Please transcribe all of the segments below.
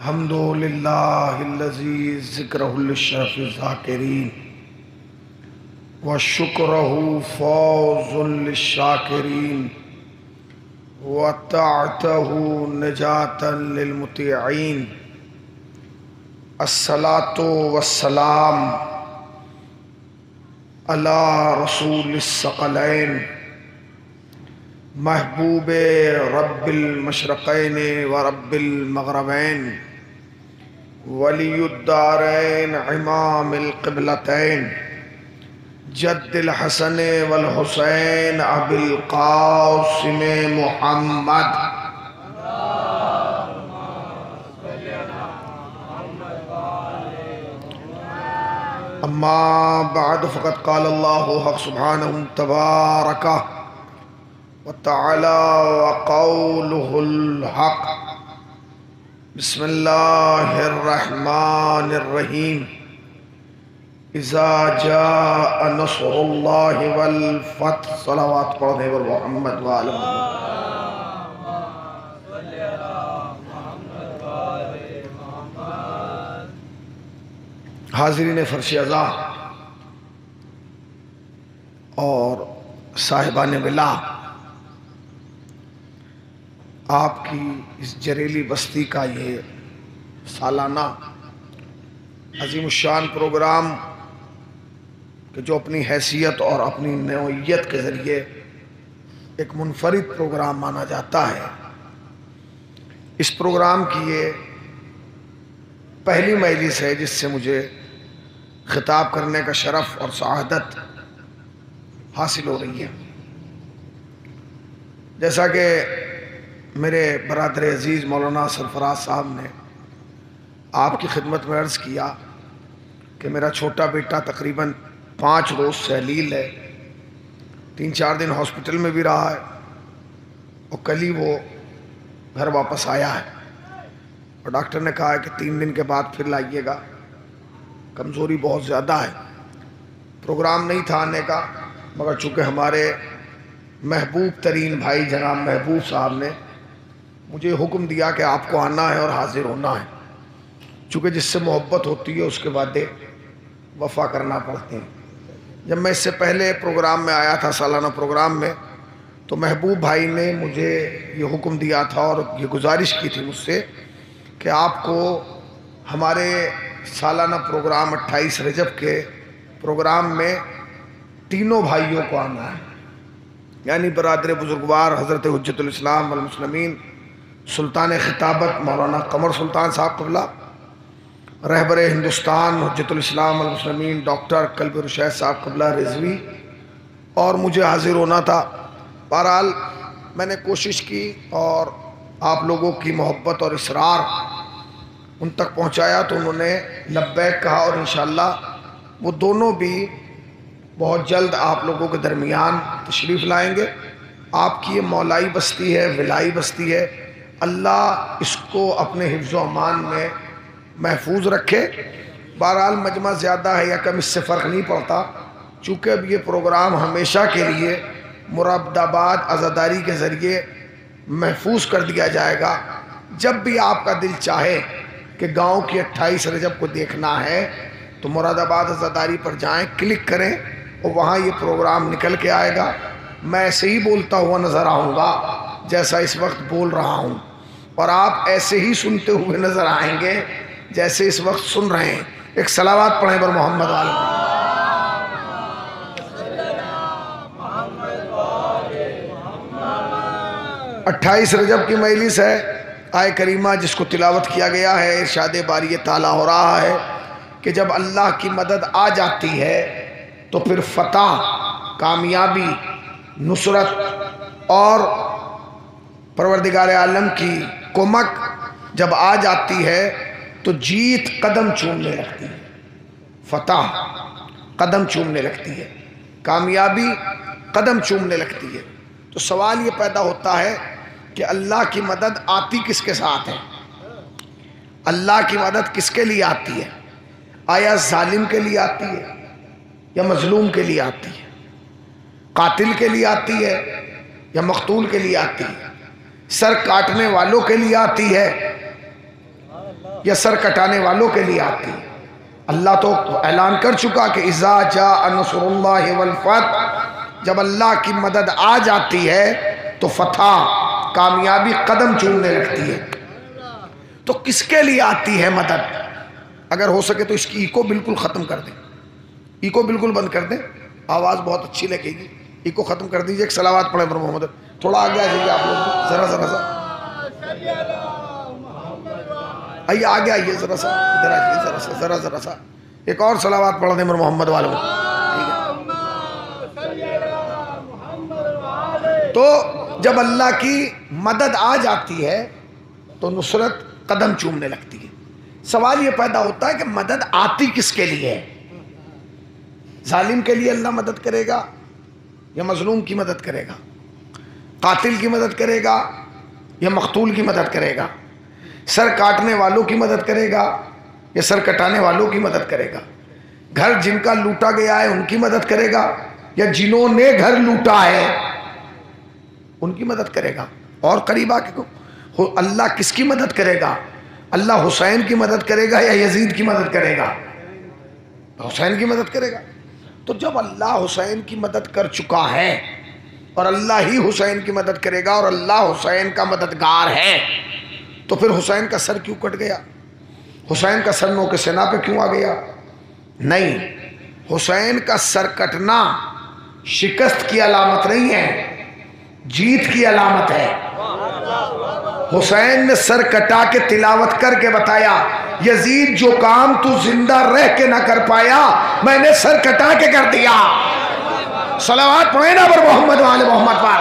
حمد للہ الذی ذکرہ للشرف الذاکرین وشکرہ فوز للشاکرین وطاعتہ نجاة للمطیعین۔ الصلاة والسلام علی رسول الثقلین محبوب رب المشرقین و رب المغربین ولی الدارین امام القبلتین جد الحسن والحسین ابی القاسم محمد۔ اما بعد فقد قال اللہ حق سبحانہ تبارکہ وتعالی وقولہ الحق۔ بسم اللہ الرحمن الرحیم۔ اذا جاء نصر اللہ والفتح۔ صلوات پڑھنے پر محمد وآل محمد۔ حاضرین فرش عزا اور صاحبان ولا، آپ کی اس جریلی بستی کا یہ سالانہ عظیم الشان پروگرام کہ جو اپنی حیثیت اور اپنی نوعیت کے ذریعے ایک منفرد پروگرام مانا جاتا ہے، اس پروگرام کی یہ پہلی مجلس ہے جس سے مجھے خطاب کرنے کا شرف اور سعادت حاصل ہو رہی ہے۔ جیسا کہ میرے برادر عزیز مولانا سرفراز صاحب نے آپ کی خدمت میں عرض کیا کہ میرا چھوٹا بیٹا تقریباً 5 روز سے علیل ہے، 3-4 دن ہاسپٹل میں بھی رہا ہے اور کل ہی وہ گھر واپس آیا ہے، اور ڈاکٹر نے کہا ہے کہ 3 دن کے بعد پھر لائیے گا، کمزوری بہت زیادہ ہے۔ پروگرام نہیں تھا آنے کا، مگر چونکہ ہمارے محبوب ترین بھائی جناب محبوب صاحب نے مجھے حکم دیا کہ آپ کو آنا ہے اور حاضر ہونا ہے، چونکہ جس سے محبت ہوتی ہے اس کے وعدے وفا کرنا پڑتے ہیں۔ جب میں اس سے پہلے پروگرام میں آیا تھا، سالانہ پروگرام میں، تو محبوب بھائی نے مجھے یہ حکم دیا تھا اور یہ گزارش کی تھی مجھ سے کہ آپ کو ہمارے سالانہ پروگرام 28 رجب کے پروگرام میں تینوں بھائیوں کو آنا ہے، یعنی برادر بزرگوار حضرت حجت الاسلام والمسلمین سلطان خطابت مولانا قمر سلطان صاحب قبلہ، رہبر ہندوستان حجت الاسلام والمسلمین ڈاکٹر قلب رشید صاحب قبلہ رضوی، اور مجھے حاضر ہونا تھا۔ بہرحال میں نے کوشش کی اور آپ لوگوں کی محبت اور اصرار ان تک پہنچایا تو انہوں نے لبیک کہا، اور انشاءاللہ وہ دونوں بھی بہت جلد آپ لوگوں کے درمیان تشریف لائیں گے۔ آپ کی یہ مولائی بستی ہے، ولائی بستی ہے، اللہ اس کو اپنے حفظ و امان میں محفوظ رکھے۔ بہرحال مجمع زیادہ ہے یا کم اس سے فرق نہیں پڑتا، چونکہ اب یہ پروگرام ہمیشہ کے لیے مرابط آباد عزاداری کے ذریعے محفوظ کر دیا جائے گا۔ جب بھی آپ کا دل چاہے کہ گاؤں کی 28 رجب کو دیکھنا ہے تو مراد آباد عزاداری پر جائیں، کلک کریں اور وہاں یہ پروگرام نکل کے آئے گا۔ میں ایسے ہی بولتا ہوا نظر آؤں گا جیسا اس وقت بول رہا ہوں، اور آپ ایسے ہی سنتے ہوئے نظر آئیں گے جیسے اس وقت سن رہے ہیں۔ ایک صلوات پڑھیں بر محمد والے۔ 28 رجب کی مجلس ہے، آیہ کریمہ جس کو تلاوت کیا گیا ہے، ارشاد باری تعالیٰ ہو رہا ہے کہ جب اللہ کی مدد آ جاتی ہے تو پھر فتح، کامیابی، نصرت اور پروردگار عالم کی کمک جب آ جاتی ہے تو جیت قدم چومنے لگتی ہے، فتح قدم چومنے لگتی ہے، کامیابی قدم چومنے لگتی ہے۔ تو سوال یہ پیدا ہوتا ہے کہ اللہ کی مدد آتی کس کے ساتھ ہے؟ اللہ کی مدد کس کے لیے آتی ہے؟ آیا ظالم کے لیے آتی ہے یا مظلوم کے لیے آتی ہے؟ قاتل کے لیے آتی ہے یا مقتول کے لیے آتی ہے؟ سر کاٹنے والوں کے لیے آتی ہے یا سر کٹانے والوں کے لیے آتی ہے؟ اللہ تو اعلان کر چکا کہ اذا جاء نصر اللہ والفتح، جب اللہ کی مدد آ جاتی ہے تو فتح، کامیابی قدم چومنے لگتی ہے۔ تو کس کے لیے آتی ہے مدد؟ اگر ہو سکے تو اس کی ایکو بالکل ختم کر دیں، ایکو بالکل بند کر دیں، آواز بہت اچھی لگے گی، ایکو ختم کر دیجئے۔ ایک صلوات پڑھیں پر محمد، تھوڑا آگے آ جائیے آپ لوگ، ذرا سا آئیے آگے آئیے، ذرا سا ادھر آئیے، ذرا سا ایک اور صلوات پڑھ دیں پر محمد والوں۔ تو جب اللہ کی مدد آ جاتی ہے تو نصرت قدم چومنے لگتی ہے۔ سوال یہ پیدا ہوتا ہے کہ مدد آتی کس کے لیے ہے؟ ظالم کے لیے اللہ مدد کرے گا یا مظلوم کی مدد کرے گا؟ قاتل کی مدد کرے گا یا مقتول کی مدد کرے گا؟ سر کاٹنے والوں کی مدد کرے گا یا سر کٹانے والوں کی مدد کرے گا؟ گھر جن کا لوٹا گیا ہے ان کی مدد کرے گا یا جنہوں نے گھر لوٹا ہے ان کی مدد کرے گا؟ اور قریب آ کے اللہ کس کی مدد کرے گا؟ اللہ حسین کی مدد کرے گا یا یزید کی مدد کرے گا؟ حسین کی مدد کرے گا۔ تو جب اللہ حسین کی مدد کر چکا ہے اور اللہ ہی حسین کی مدد کرے گا اور اللہ حسین کا مددگار ہے، تو پھر حسین کا سر کیوں کٹ گیا؟ حسین کا سر نو کے سنا پہ کیوں آ گیا؟ نہیں، حسین کا سر کٹنا شکست کی علامت نہیں ہے، جیت کی علامت ہے۔ حسین نے سر کٹا کے تلاوت کر کے بتایا، یزید جو کام تو زندہ رہ کے نہ کر پایا میں نے سر کٹا کے کر دیا۔ صلوات پڑھیں نا پر محمد وآل محمد پر۔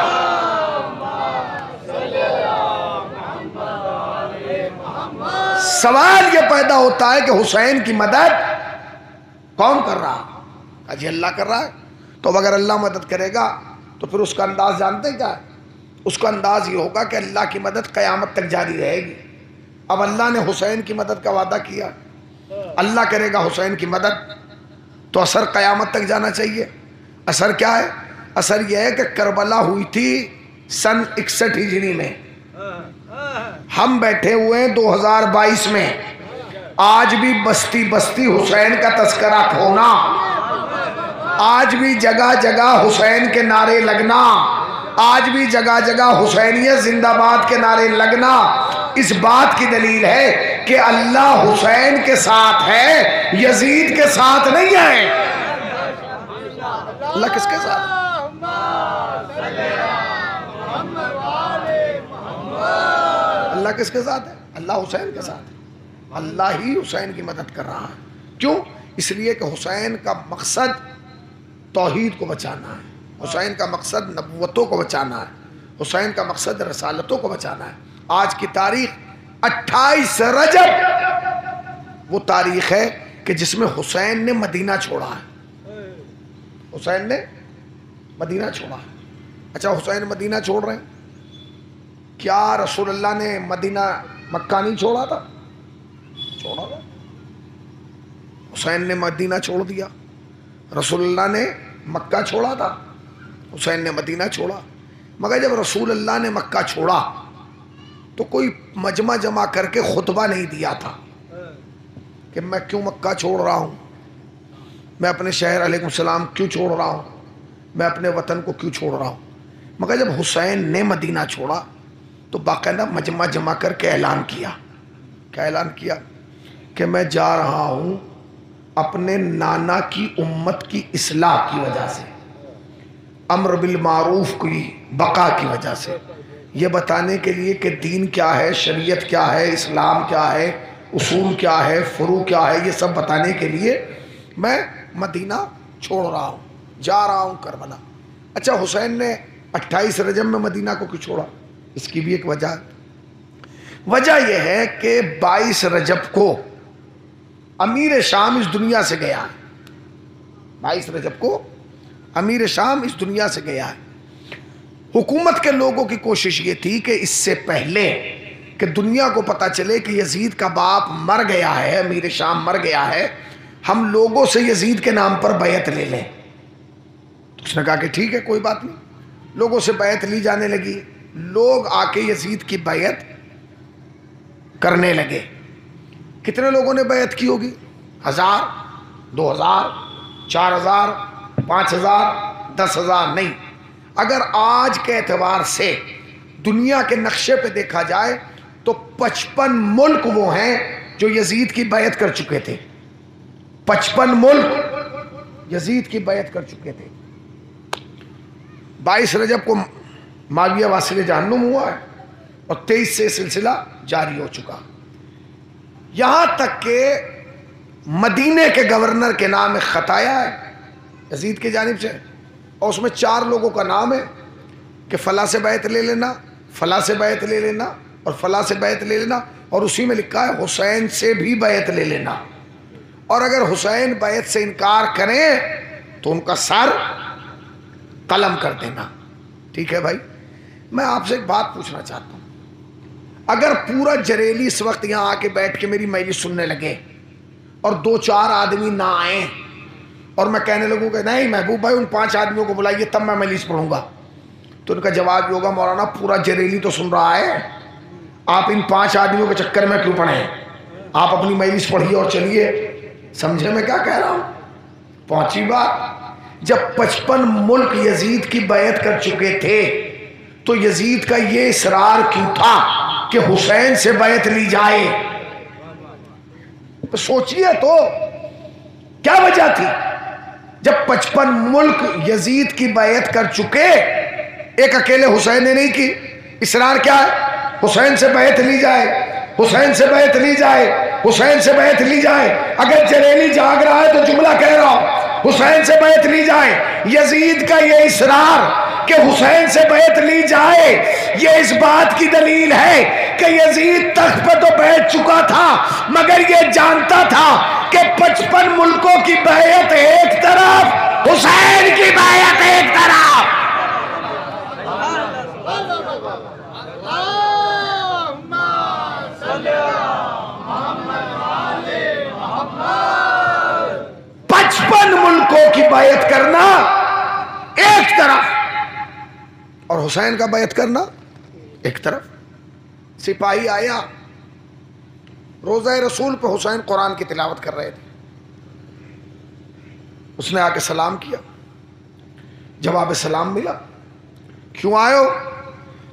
سوال یہ پیدا ہوتا ہے کہ حسین کی مدد کون کر رہا؟ جی اللہ کر رہا ہے۔ تو اگر اللہ مدد کرے گا تو پھر اس کا انداز جانتے ہیں کیا ہے؟ اس کا انداز یہ ہوگا کہ اللہ کی مدد قیامت تک جاری رہے گی۔ اب اللہ نے حسین کی مدد کا وعدہ کیا، اللہ کرے گا حسین کی مدد، تو اثر قیامت تک جانا چاہیے۔ اثر کیا ہے؟ اثر یہ ہے کہ کربلا ہوئی تھی سن 61 ہجری میں، ہم بیٹھے ہوئے ہیں 2022 میں، آج بھی بستی بستی حسین کا تذکرہ کھونا، آج بھی جگہ جگہ حسین کے نعرے لگنا، آج بھی جگہ جگہ حسینیت زندہ باد کے نعرے لگنا، اس بات کی دلیل ہے کہ اللہ حسین کے ساتھ ہے، یزید کے ساتھ نہیں ہے۔ اللہ کس کے ساتھ ہے؟ اللہ کس کے ساتھ ہے؟ اللہ حسین کے ساتھ ہے۔ اللہ ہی حسین کی مدد کر رہا ہے۔ کیوں؟ اس لیے کہ حسین کا مقصد توحید کو بچانا ہے، حسین کا مقصد نبوتوں کو بچانا ہے، حسین کا مقصد رسالتوں کو بچانا ہے۔ آج کی تاریخ 28 رجب وہ تاریخ ہے کہ جس میں حسین نے مدینہ چھوڑا ہے، حسین نے مدینہ چھوڑا ہے۔ اچھا حسین مدینہ چھوڑ رہے ہیں، کیا رسول اللہ نے مدینہ مکہ نہیں چھوڑا تھا؟ چھوڑا تھا۔ حسین نے مدینہ چھوڑ دیا، رسول اللہ نے مکہ چھوڑا تھا، حسین نے مدینہ چھوڑا۔ مگر جب رسول اللہ نے مکہ چھوڑا تو کوئی مجمع جمع کر کے خطبہ نہیں دیا تھا کہ میں کیوں مکہ چھوڑ رہا ہوں، میں اپنے شہر علیہ السلام کیوں چھوڑ رہا ہوں، میں اپنے وطن کو کیوں چھوڑ رہا ہوں۔ مگر جب حسین نے مدینہ چھوڑا تو باقاعدہ مجمع جمع کر کے اعلان کیا، کیا اعلان کیا؟ کہ میں جا رہا ہوں اپنے نانا کی امت کی اصلاح کی وجہ سے، امر بالمعروف کی بقا کی وجہ سے، یہ بتانے کے لیے کہ دین کیا ہے، شریعت کیا ہے، اسلام کیا ہے، اصول کیا ہے، فروع کیا ہے، یہ سب بتانے کے لیے میں مدینہ چھوڑ رہا ہوں، جا رہا ہوں کربلا۔ اچھا حسین نے 28 رجب میں مدینہ کو کیوں چھوڑا؟ اس کی بھی ایک وجہ ہے۔ وجہ یہ ہے کہ 22 رجب کو امیر شام اس دنیا سے گیا ہے، 22 رجب کو امیر شام اس دنیا سے گیا ہے۔ حکومت کے لوگوں کی کوشش یہ تھی کہ اس سے پہلے کہ دنیا کو پتہ چلے کہ یزید کا باپ مر گیا ہے، امیر شام مر گیا ہے، ہم لوگوں سے یزید کے نام پر بیعت لے لیں۔ تو اس نے کہا کہ ٹھیک ہے کوئی بات نہیں، لوگوں سے بیعت لی جانے لگی، لوگ آ کے یزید کی بیعت کرنے لگے۔ کتنے لوگوں نے بیعت کی ہوگی؟ 1000 2000 4000 5000 10,000 نہیں. اگر آج کے اعتبار سے دنیا کے نقشے پہ دیکھا جائے تو 55 ملک وہ ہیں جو یزید کی بیعت کر چکے تھے. 55 ملک یزید کی بیعت کر چکے تھے. 22 رجب کو معاویہ واصل جہنم ہوا ہے اور 23 سے سلسلہ جاری ہو چکا. یہاں تک کہ مدینے کے گورنر کے نام ایک خط آیا ہے یزید کی جانب سے، اور اس میں 4 لوگوں کا نام ہے کہ فلاں سے بیعت لے لینا، فلاں سے بیعت لے لینا اور فلاں سے بیعت لے لینا، اور اسی میں لکھا ہے حسین سے بھی بیعت لے لینا، اور اگر حسین بیعت سے انکار کریں تو ان کا سر قلم کر دینا. ٹھیک ہے بھائی، میں آپ سے ایک بات پوچھنا چاہتا ہوں. اگر پورا جریلی اس وقت یہاں آ کے بیٹھ کے میری مجلس سننے لگے اور 2-4 آدمی نہ آئیں اور میں کہنے لگوں کہ نہیں محبوب بھائی ان 5 آدمیوں کو بلائیے تب میں مجلس پڑھوں گا، تو ان کا جواب یہ ہوگا مولانا پورا جریلی تو سن رہا ہے، آپ ان 5 آدمیوں کے چکر میں کیوں پڑھیں، آپ اپنی مجلس پڑھیے اور چلیے. سمجھے میں کیا کہہ رہا ہوں؟ پہنچی بات. جب 55 ملک یزید کی بیعت کر چکے تھے تو یزید کا یہ اصرار کیوں تھا کہ حسین سے بیعت لی جائے؟ تو سوچئے تو کیا وجہ تھی؟ جب 55 ملک یزید کی بیعت کر چکے، ایک اکیلے حسین نے نہیں کی. اصرار کیا ہے؟ حسین سے بیعت لی جائے، حسین سے بیعت لی جائے، حسین سے بیعت لی جائے. اگر جریلی جاگ رہا ہے تو جملہ کہہ رہا ہوں، حسین سے بیعت لی جائے. یزید کا یہ اصرار کہ حسین سے بیعت لی جائے یہ اس بات کی دلیل ہے کہ یزید تخت پہ تو بیٹھ چکا تھا مگر یہ جانتا تھا کہ 55 ملکوں کی بیعت ایک طرف، حسین کی بیعت ایک طرف. ملکوں کی بیعت کرنا ایک طرف اور حسین کا بیعت کرنا ایک طرف. سپاہی آیا، روضہ رسول پہ حسین قرآن کی تلاوت کر رہے تھے، اس نے آ کے سلام کیا، جواب سلام ملا. کیوں آئے ہو؟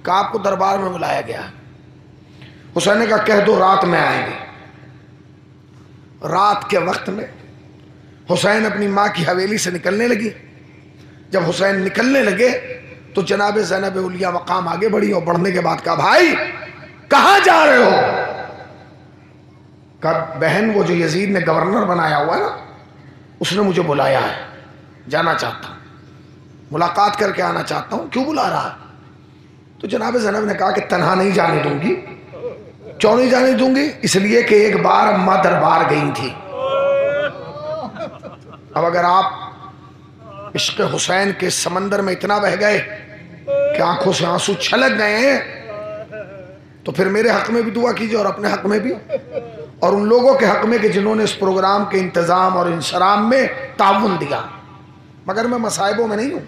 کہ آپ کو دربار میں بلایا گیا. حسین نے کہا کہہ دو رات میں آئیں گے. رات کے وقت میں حسین اپنی ماں کی حویلی سے نکلنے لگی. جب حسین نکلنے لگے تو جناب زینب اولیاء مقام آگے بڑھی اور بڑھنے کے بعد کہا بھائی کہاں جا رہے ہو؟ کہا بہن وہ جو یزید نے گورنر بنایا ہوا ہے نا اس نے مجھے بلایا ہے، جانا چاہتا ہوں، ملاقات کر کے آنا چاہتا ہوں. کیوں بلا رہا ہے؟ تو جناب زینب نے کہا کہ تنہا نہیں جانے دوں گی. کیوں نہیں جانے دوں گی؟ اس لیے کہ ایک بار اماں دربار گئی تھی. اب اگر آپ عشق حسین کے سمندر میں اتنا بہ گئے کہ آنکھوں سے آنسو چھلک گئے ہیں تو پھر میرے حق میں بھی دعا کیجئے اور اپنے حق میں بھی، اور ان لوگوں کے حق میں کہ جنہوں نے اس پروگرام کے انتظام اور انصرام میں تعاون دیا. مگر میں مصائبوں میں نہیں ہوں،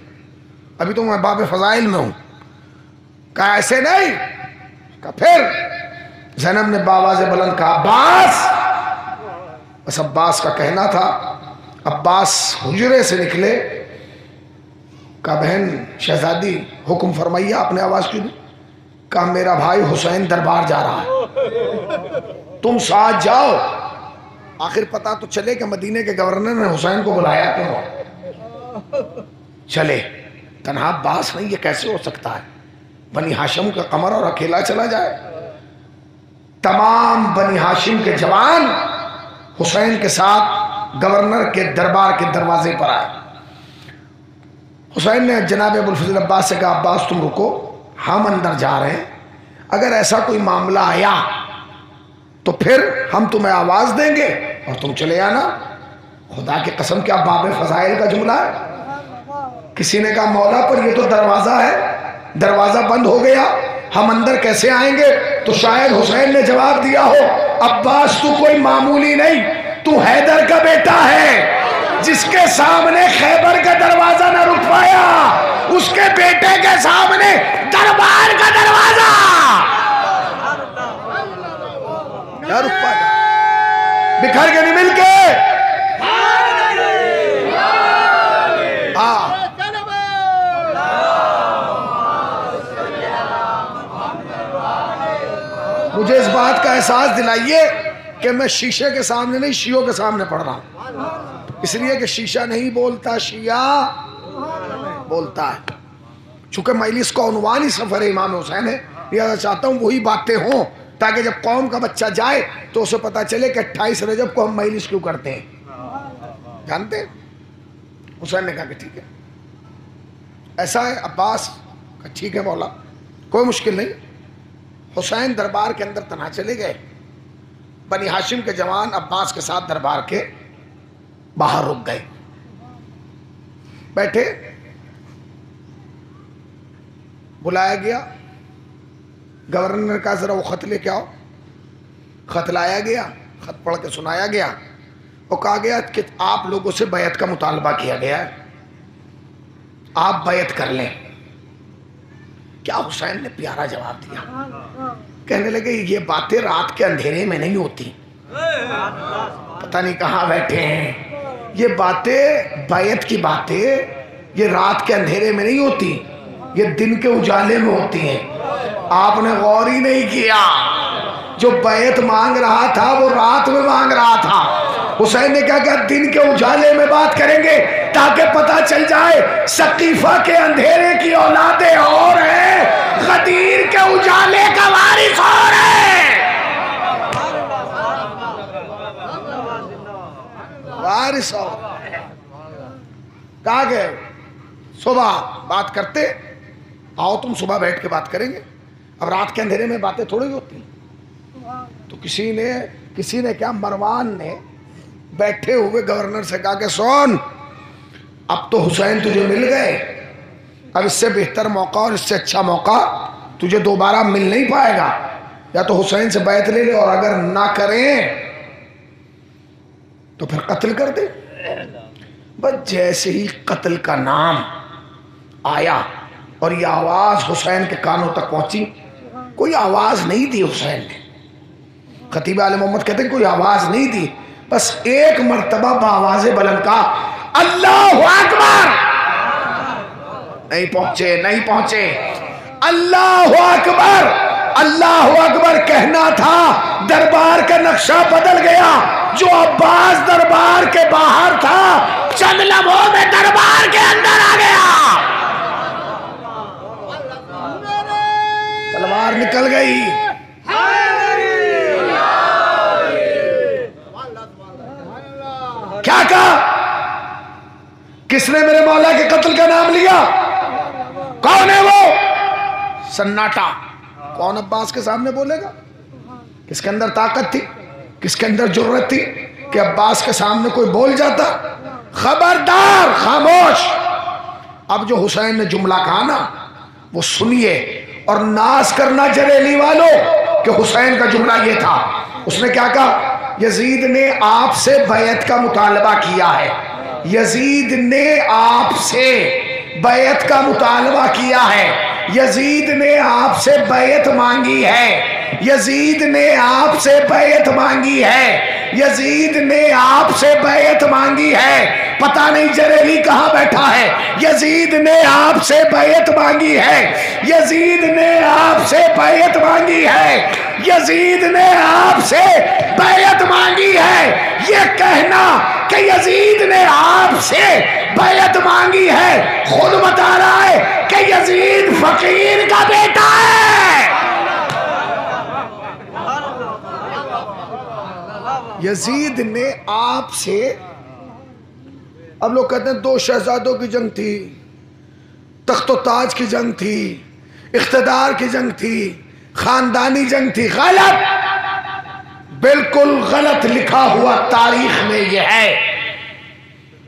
ابھی تو میں باب فضائل میں ہوں. کہا ایسے نہیں. کہا پھر زینب نے بآواز بلند کہا عباس. بس عباس کا کہنا تھا. عباس حجرے سے نکلے. کہا بہن شہزادی حکم فرمائیے. آپ نے آواز کیوں دی؟ کہا میرا بھائی حسین دربار جا رہا ہے، تم ساتھ جاؤ. آخر پتا تو چلے کہ مدینے کے گورنر نے حسین کو بلایا کیوں. چلے تنہا عباس نہیں، یہ کیسے ہو سکتا ہے؟ بنی ہاشم کا قمر اور اکیلا چلا جائے. تمام بنی ہاشم کے جوان حسین کے ساتھ گورنر کے دربار کے دروازے پر آئے. حسین نے جناب ابوالفضل عباس سے کہا عباس تم رکو، ہم اندر جا رہے ہیں، اگر ایسا کوئی معاملہ آیا تو پھر ہم تمہیں آواز دیں گے اور تم چلے آنا. خدا کی قسم کیا باب فضائل کا جملہ ہے. کسی نے کہا مولا پر یہ تو دروازہ ہے، دروازہ بند ہو گیا، ہم اندر کیسے آئیں گے؟ تو شاید حسین نے جواب دیا ہو عباس تو کوئی معمولی نہیں، تو حیدر کا بیٹا ہے جس کے سامنے خیبر کا دروازہ نہ رک پایا، اس کے بیٹے کے سامنے دربار کا دروازہ نہ رک پایا. احساس دلائیے کہ میں شیشے کے سامنے نہیں شیعوں کے سامنے پڑھ رہا ہوں، اس لیے کہ شیشہ نہیں بولتا، شیعہ بولتا ہے۔ چونکہ مجلس کا عنوان ہی سفر امام حسین ہے، لہذا چاہتا ہوں وہی باتیں ہوں تاکہ جب قوم کا بچہ جائے تو اسے پتا چلے کہ 28 رجب کو ہم مجلس کیوں کرتے ہیں۔ جانتے ہیں؟ حسین نے کہا کہ ٹھیک ہے، ایسا ہے۔ عباس کہا ٹھیک ہے مولا، کوئی مشکل نہیں۔ حسین دربار کے اندر تنہا چلے گئے، بنی ہاشم کے جوان عباس کے ساتھ دربار کے باہر رک گئے، بیٹھے، بلایا گیا، گورنر نے کہا ذرا وہ خط لے کے آؤ۔ خط لایا گیا، خط پڑھ کے سنایا گیا، اور کہا گیا کہ آپ لوگوں سے بیعت کا مطالبہ کیا گیا ہے، آپ بیعت کر لیں۔ کیا حسین نے پیارا جواب دیا، کہنے لگے یہ باتیں رات کے اندھیرے میں نہیں ہوتی، پتہ نہیں کہاں بیٹھے ہیں، یہ باتیں بیعت کی باتیں یہ رات کے اندھیرے میں نہیں ہوتی، یہ دن کے اجالے میں ہوتی ہیں۔ آپ نے غور ہی نہیں کیا، جو بیعت مانگ رہا تھا وہ رات میں مانگ رہا تھا۔ حسین نے کہا کہ دن کے اجالے میں بات کریں گے تاکہ پتہ چل جائے سقیفہ کے اندھیرے کی اولادیں اور ہیں، غدیر کے اجالے کا وارث اور ہے، وارث اور۔ کہا کہ صبح بات کرتے، آؤ تم صبح بیٹھ کے بات کریں گے، اب رات کے اندھیرے میں باتیں تھوڑی ہوتی ہیں۔ تو کسی نے کیا، مروان نے بیٹھے ہوئے گورنر سے کہا کہ سون، اب تو حسین تجھے مل گئے، اب اس سے بہتر موقع اور اس سے اچھا موقع تجھے دوبارہ مل نہیں پائے گا، یا تو حسین سے بیعت لے لے، اور اگر نہ کریں تو پھر قتل کر دے۔ بس جیسے ہی قتل کا نام آیا اور یہ آواز حسین کے کانوں تک پہنچی، کوئی آواز نہیں دی حسین نے، خطیب آل محمد کہتے ہیں کوئی آواز نہیں دی، بس ایک مرتبہ بآواز بلند کہا اللہ اکبر، نہیں پہنچے، اللہ اکبر، اللہ اکبر کہنا تھا، دربار کا نقشہ بدل گیا، جو عباس دربار کے باہر تھا چند لمحوں میں دربار کے اندر آ گیا، تلوار نکل گئی۔ کیا کہا؟ کس نے میرے مولا کے قتل کا نام لیا؟ کون ہے وہ؟ سناٹا۔ کون عباس کے سامنے بولے گا؟ کس کے اندر طاقت تھی، کس کے اندر جرت تھی کہ عباس کے سامنے کوئی بول جاتا؟ خبردار، خاموش۔ اب جو حسین نے جملہ کہا نا وہ سنیے، اور ناز کرنا جریلی والوں کہ حسین کا جملہ یہ تھا۔ اس نے کیا کہا؟ یزید نے آپ سے بیعت کا مطالبہ کیا ہے، یزید نے آپ سے بیعت کا مطالبہ کیا ہے، یزید نے آپ سے بیعت مانگی ہے، یزید نے آپ سے بیعت مانگی ہے، یزید نے آپ سے بیعت مانگی ہے۔ پتہ نہیں جریلی کہاں بیٹھا ہے، یزید نے آپ سے بیعت مانگی ہے، یزید نے آپ سے بیعت مانگی ہے، یزید نے آپ سے بیعت مانگی ہے۔ یہ کہنا کہ یزید نے آپ سے بیعت مانگی ہے خود بتا رہا ہے کہ یزید فقیر کا بیٹا ہے۔ یزید نے آپ سے، اب لوگ کہتے ہیں دو شہزادوں کی جنگ تھی، تخت و تاج کی جنگ تھی، اقتدار کی جنگ تھی، خاندانی جنگ تھی۔ غلط، بالکل غلط لکھا ہوا تاریخ میں یہ ہے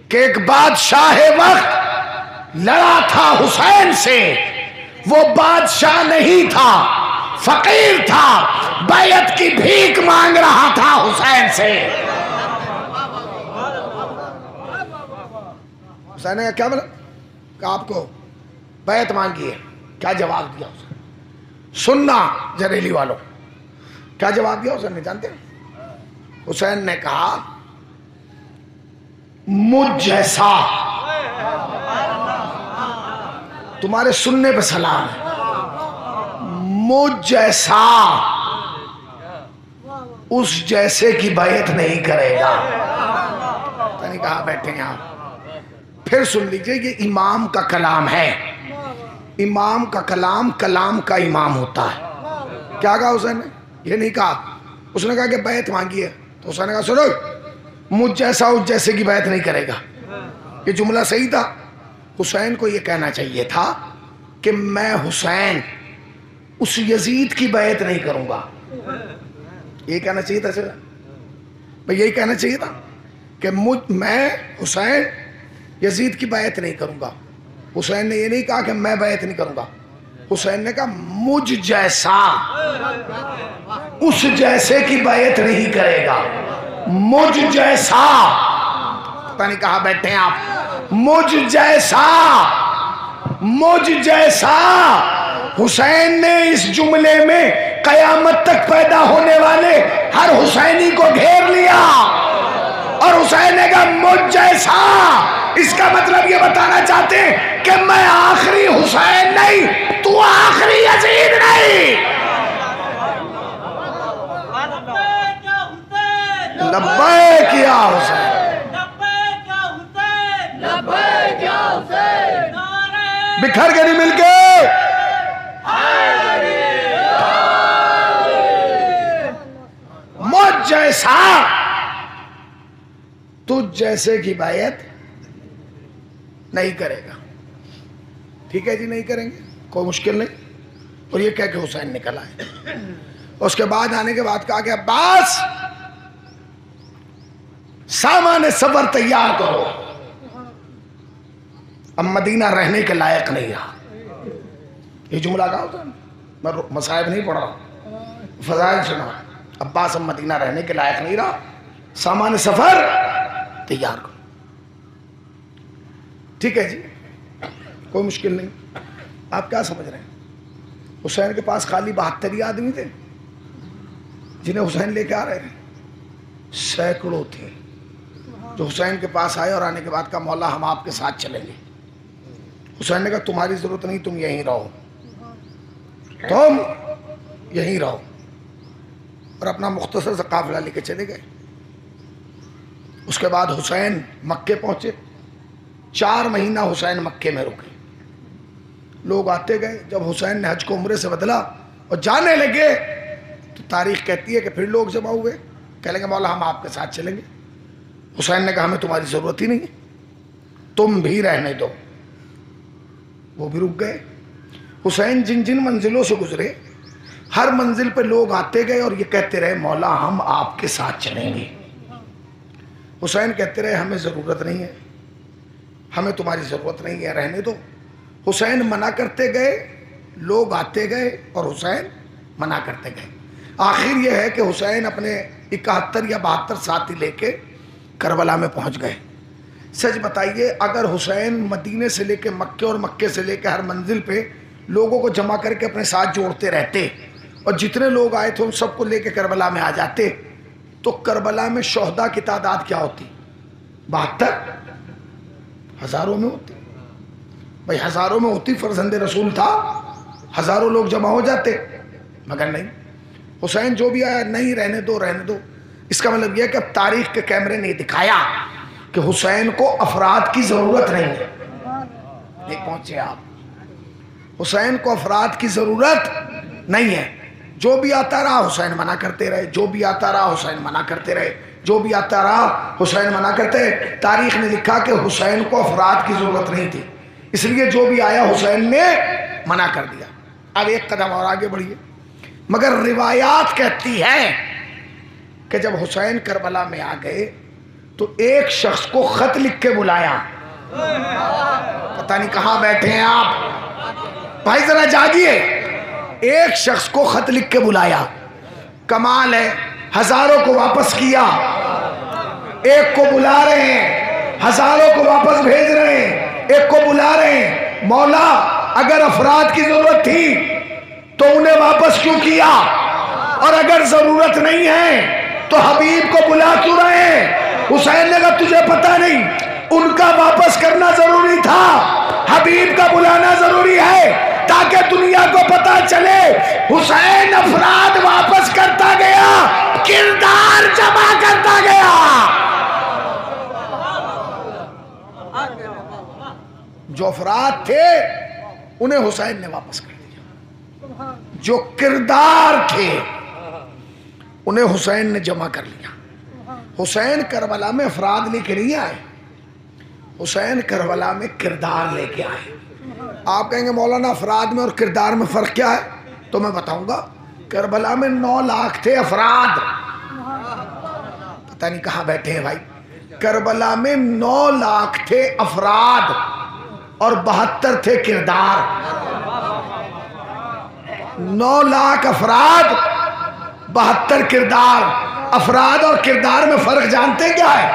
کہ ایک بادشاہ وقت لڑا تھا حسین سے، وہ بادشاہ نہیں تھا، فقیر تھا، بیعت کی بھیک مانگ رہا تھا حسین سے۔ حسین نے کیا بولا کہ آپ کو بیعت مانگی ہے؟ کیا جواب دیا حسین؟ سننا جریلی والوں، کیا جواب دیا حسین نے جانتے ہیں؟ حسین نے کہا مجھ جیسا، تمہارے سننے پہ سلام ہے، مجھ جیسا اس جیسے کی بیعت نہیں کرے گا. پتہ نہیں کہاں بیٹھے ہیں آپ. پھر سن لیجئے، یہ امام کا کلام ہے. امام کا کلام کلام کا امام ہوتا ہے. کیا کہا حسین نے؟ یہ نہیں کہا. اس نے کہا کہ بیعت مانگی ہے تو حسین نے کہا سنو، مجھ جیسا اس جیسے کی بیعت نہیں کرے گا. یہ جملہ صحیح تھا. حسین کو یہ کہنا چاہیے تھا کہ میں حسین اس یزید کی بیعت نہیں کروں گا. یہ کہنا چاہیے تھا سر بھئی، یہی کہنا چاہیے تھا کہ میں حسین یزید کی بیعت نہیں کروں گا. حسین نے یہ نہیں کہا کہ میں بیعت نہیں کروں گا. حسین نے کہا مجھ جیسا اس جیسے کی بیعت نہیں کرے گا. مجھ جیسا، پتہ نہیں کہاں بیٹھے ہیں آپ. مجھ جیسا، مجھ جیسا. حسین نے اس جملے میں قیامت تک پیدا ہونے والے ہر حسینی کو گھیر لیا. اور حسین نے کہا مجھ جیسا. اس کا مطلب یہ بتانا چاہتے ہیں کہ میں آخری حسین نہیں، تو آخری یزید نہیں. لبیک یا حسین، لبیک یا حسین. بکھر کے نہیں مل کے. مجھ جیسا تجھ جیسے کی بیعت نہیں کرے گا. ٹھیک ہے جی، نہیں کریں گے، کوئی مشکل نہیں. اور یہ کہہ کے حسین نکل آئے. اس کے بعد آنے کے بعد کہا کہ عباس سامان سفر تیار کرو، اب مدینہ رہنے کے لائق نہیں رہا. یہ جملہ کہا ہوتا ہے، میں مصائب نہیں پڑھ رہا، فضائل سنا. عباس اب مدینہ رہنے کے لائق نہیں رہا، سامان سفر تیار کرو. ٹھیک ہے جی، کوئی مشکل نہیں. آپ کیا سمجھ رہے ہیں؟ حسین کے پاس خالی 72 آدمی تھے جنہیں حسین لے کے آ رہے تھے. سینکڑوں تھے جو حسین کے پاس آئے اور آنے کے بعد کہا مولا ہم آپ کے ساتھ چلیں گے. حسین نے کہا تمہاری ضرورت نہیں، تم یہیں رہو، تم یہیں رہو. اور اپنا مختصر سا قافلہ لے کے چلے گئے. اس کے بعد حسین مکے پہنچے. 4 مہینہ حسین مکے میں رکے. لوگ آتے گئے. جب حسین نے حج کو عمرے سے بدلا اور جانے لگے تو تاریخ کہتی ہے کہ پھر لوگ جمع ہوئے، کہہ لیں گے مولا ہم آپ کے ساتھ چلیں گے. حسین نے کہا ہمیں تمہاری ضرورت ہی نہیں ہے، تم بھی رہنے دو. وہ بھی رک گئے. حسین جن جن منزلوں سے گزرے ہر منزل پہ لوگ آتے گئے اور یہ کہتے رہے مولا ہم آپ کے ساتھ چلیں گے. حسین کہتے رہے ہمیں ضرورت نہیں ہے، ہمیں تمہاری ضرورت نہیں ہے، رہنے دو. حسین منع کرتے گئے، لوگ آتے گئے اور حسین منع کرتے گئے. آخر یہ ہے کہ حسین اپنے 71 یا 72 ساتھی لے کے کربلا میں پہنچ گئے. سچ بتائیے اگر حسین مدینے سے لے کے مکے اور مکے سے لے کے ہر منزل پہ لوگوں کو جمع کر کے اپنے ساتھ جوڑتے رہتے اور جتنے لوگ آئے تھے ان سب کو لے کے کربلا میں آ جاتے تو کربلا میں شہداء کی تعداد کیا ہوتی؟ 72. ہزاروں میں ہوتی. بھائی ہزاروں میں ہوتی، فرزند رسول تھا، ہزاروں لوگ جمع ہو جاتے. مگر نہیں، حسین جو بھی آیا نہیں، رہنے دو رہنے دو. اس کا مطلب یہ کہ اب تاریخ کے کیمرے نے دکھایا کہ حسین کو افراد کی ضرورت نہیں ہے. دیکھ پہنچے آپ، حسین کو افراد کی ضرورت نہیں ہے. جو بھی آتا رہا حسین منع کرتے رہے، جو بھی آتا رہا حسین منع کرتے رہے، جو بھی آتا رہا حسین منع کرتے. تاریخ نے لکھا کہ حسین کو افراد کی ضرورت نہیں تھی، اس لیے جو بھی آیا حسین نے منع کر دیا. اب ایک قدم اور آگے بڑھیے. مگر روایات کہتی ہے کہ جب حسین کربلا میں آ گئے تو ایک شخص کو خط لکھ کے بلایا. پتہ نہیں کہاں بیٹھے ہیں آپ بھائی، ذرا جاگیے. ایک شخص کو خط لکھ کے بلایا. کمال ہے، ہزاروں کو واپس کیا. ایک کو بلا رہے ہیں، ہزاروں کو واپس بھیج رہے ہیں. ایک کو بلا رہے ہیں. مولا اگر افراد کی ضرورت تھی تو انہیں واپس کیوں کیا، اور اگر ضرورت نہیں ہے تو حبیب کو بلا کیوں رہے ہیں؟ حسین نے کہا تجھے پتہ نہیں، ان کا واپس کرنا ضروری تھا، حبیب کا بلانا ضروری ہے. تاکہ دنیا کو پتا چلے حسین افراد واپس کرتا گیا، کردار جمع کرتا گیا۔ جو افراد تھے انہیں حسین نے واپس کر دیا، جو کردار تھے انہیں حسین نے جمع کر لیا۔ حسین کربلا میں افراد لے کے نہیں آئے، حسین کربلا میں کردار لے کے آئے۔ آپ کہیں گے مولانا افراد میں اور کردار میں فرق کیا ہے؟ تو میں بتاؤں گا۔ کربلا میں 9 لاکھ تھے افراد، پتہ نہیں کہاں بیٹھے ہیں بھائی۔ کربلا میں 9 لاکھ تھے افراد اور 72 تھے کردار۔ 9 لاکھ افراد، 72 کردار۔ افراد اور کردار میں فرق جانتے کیا ہے؟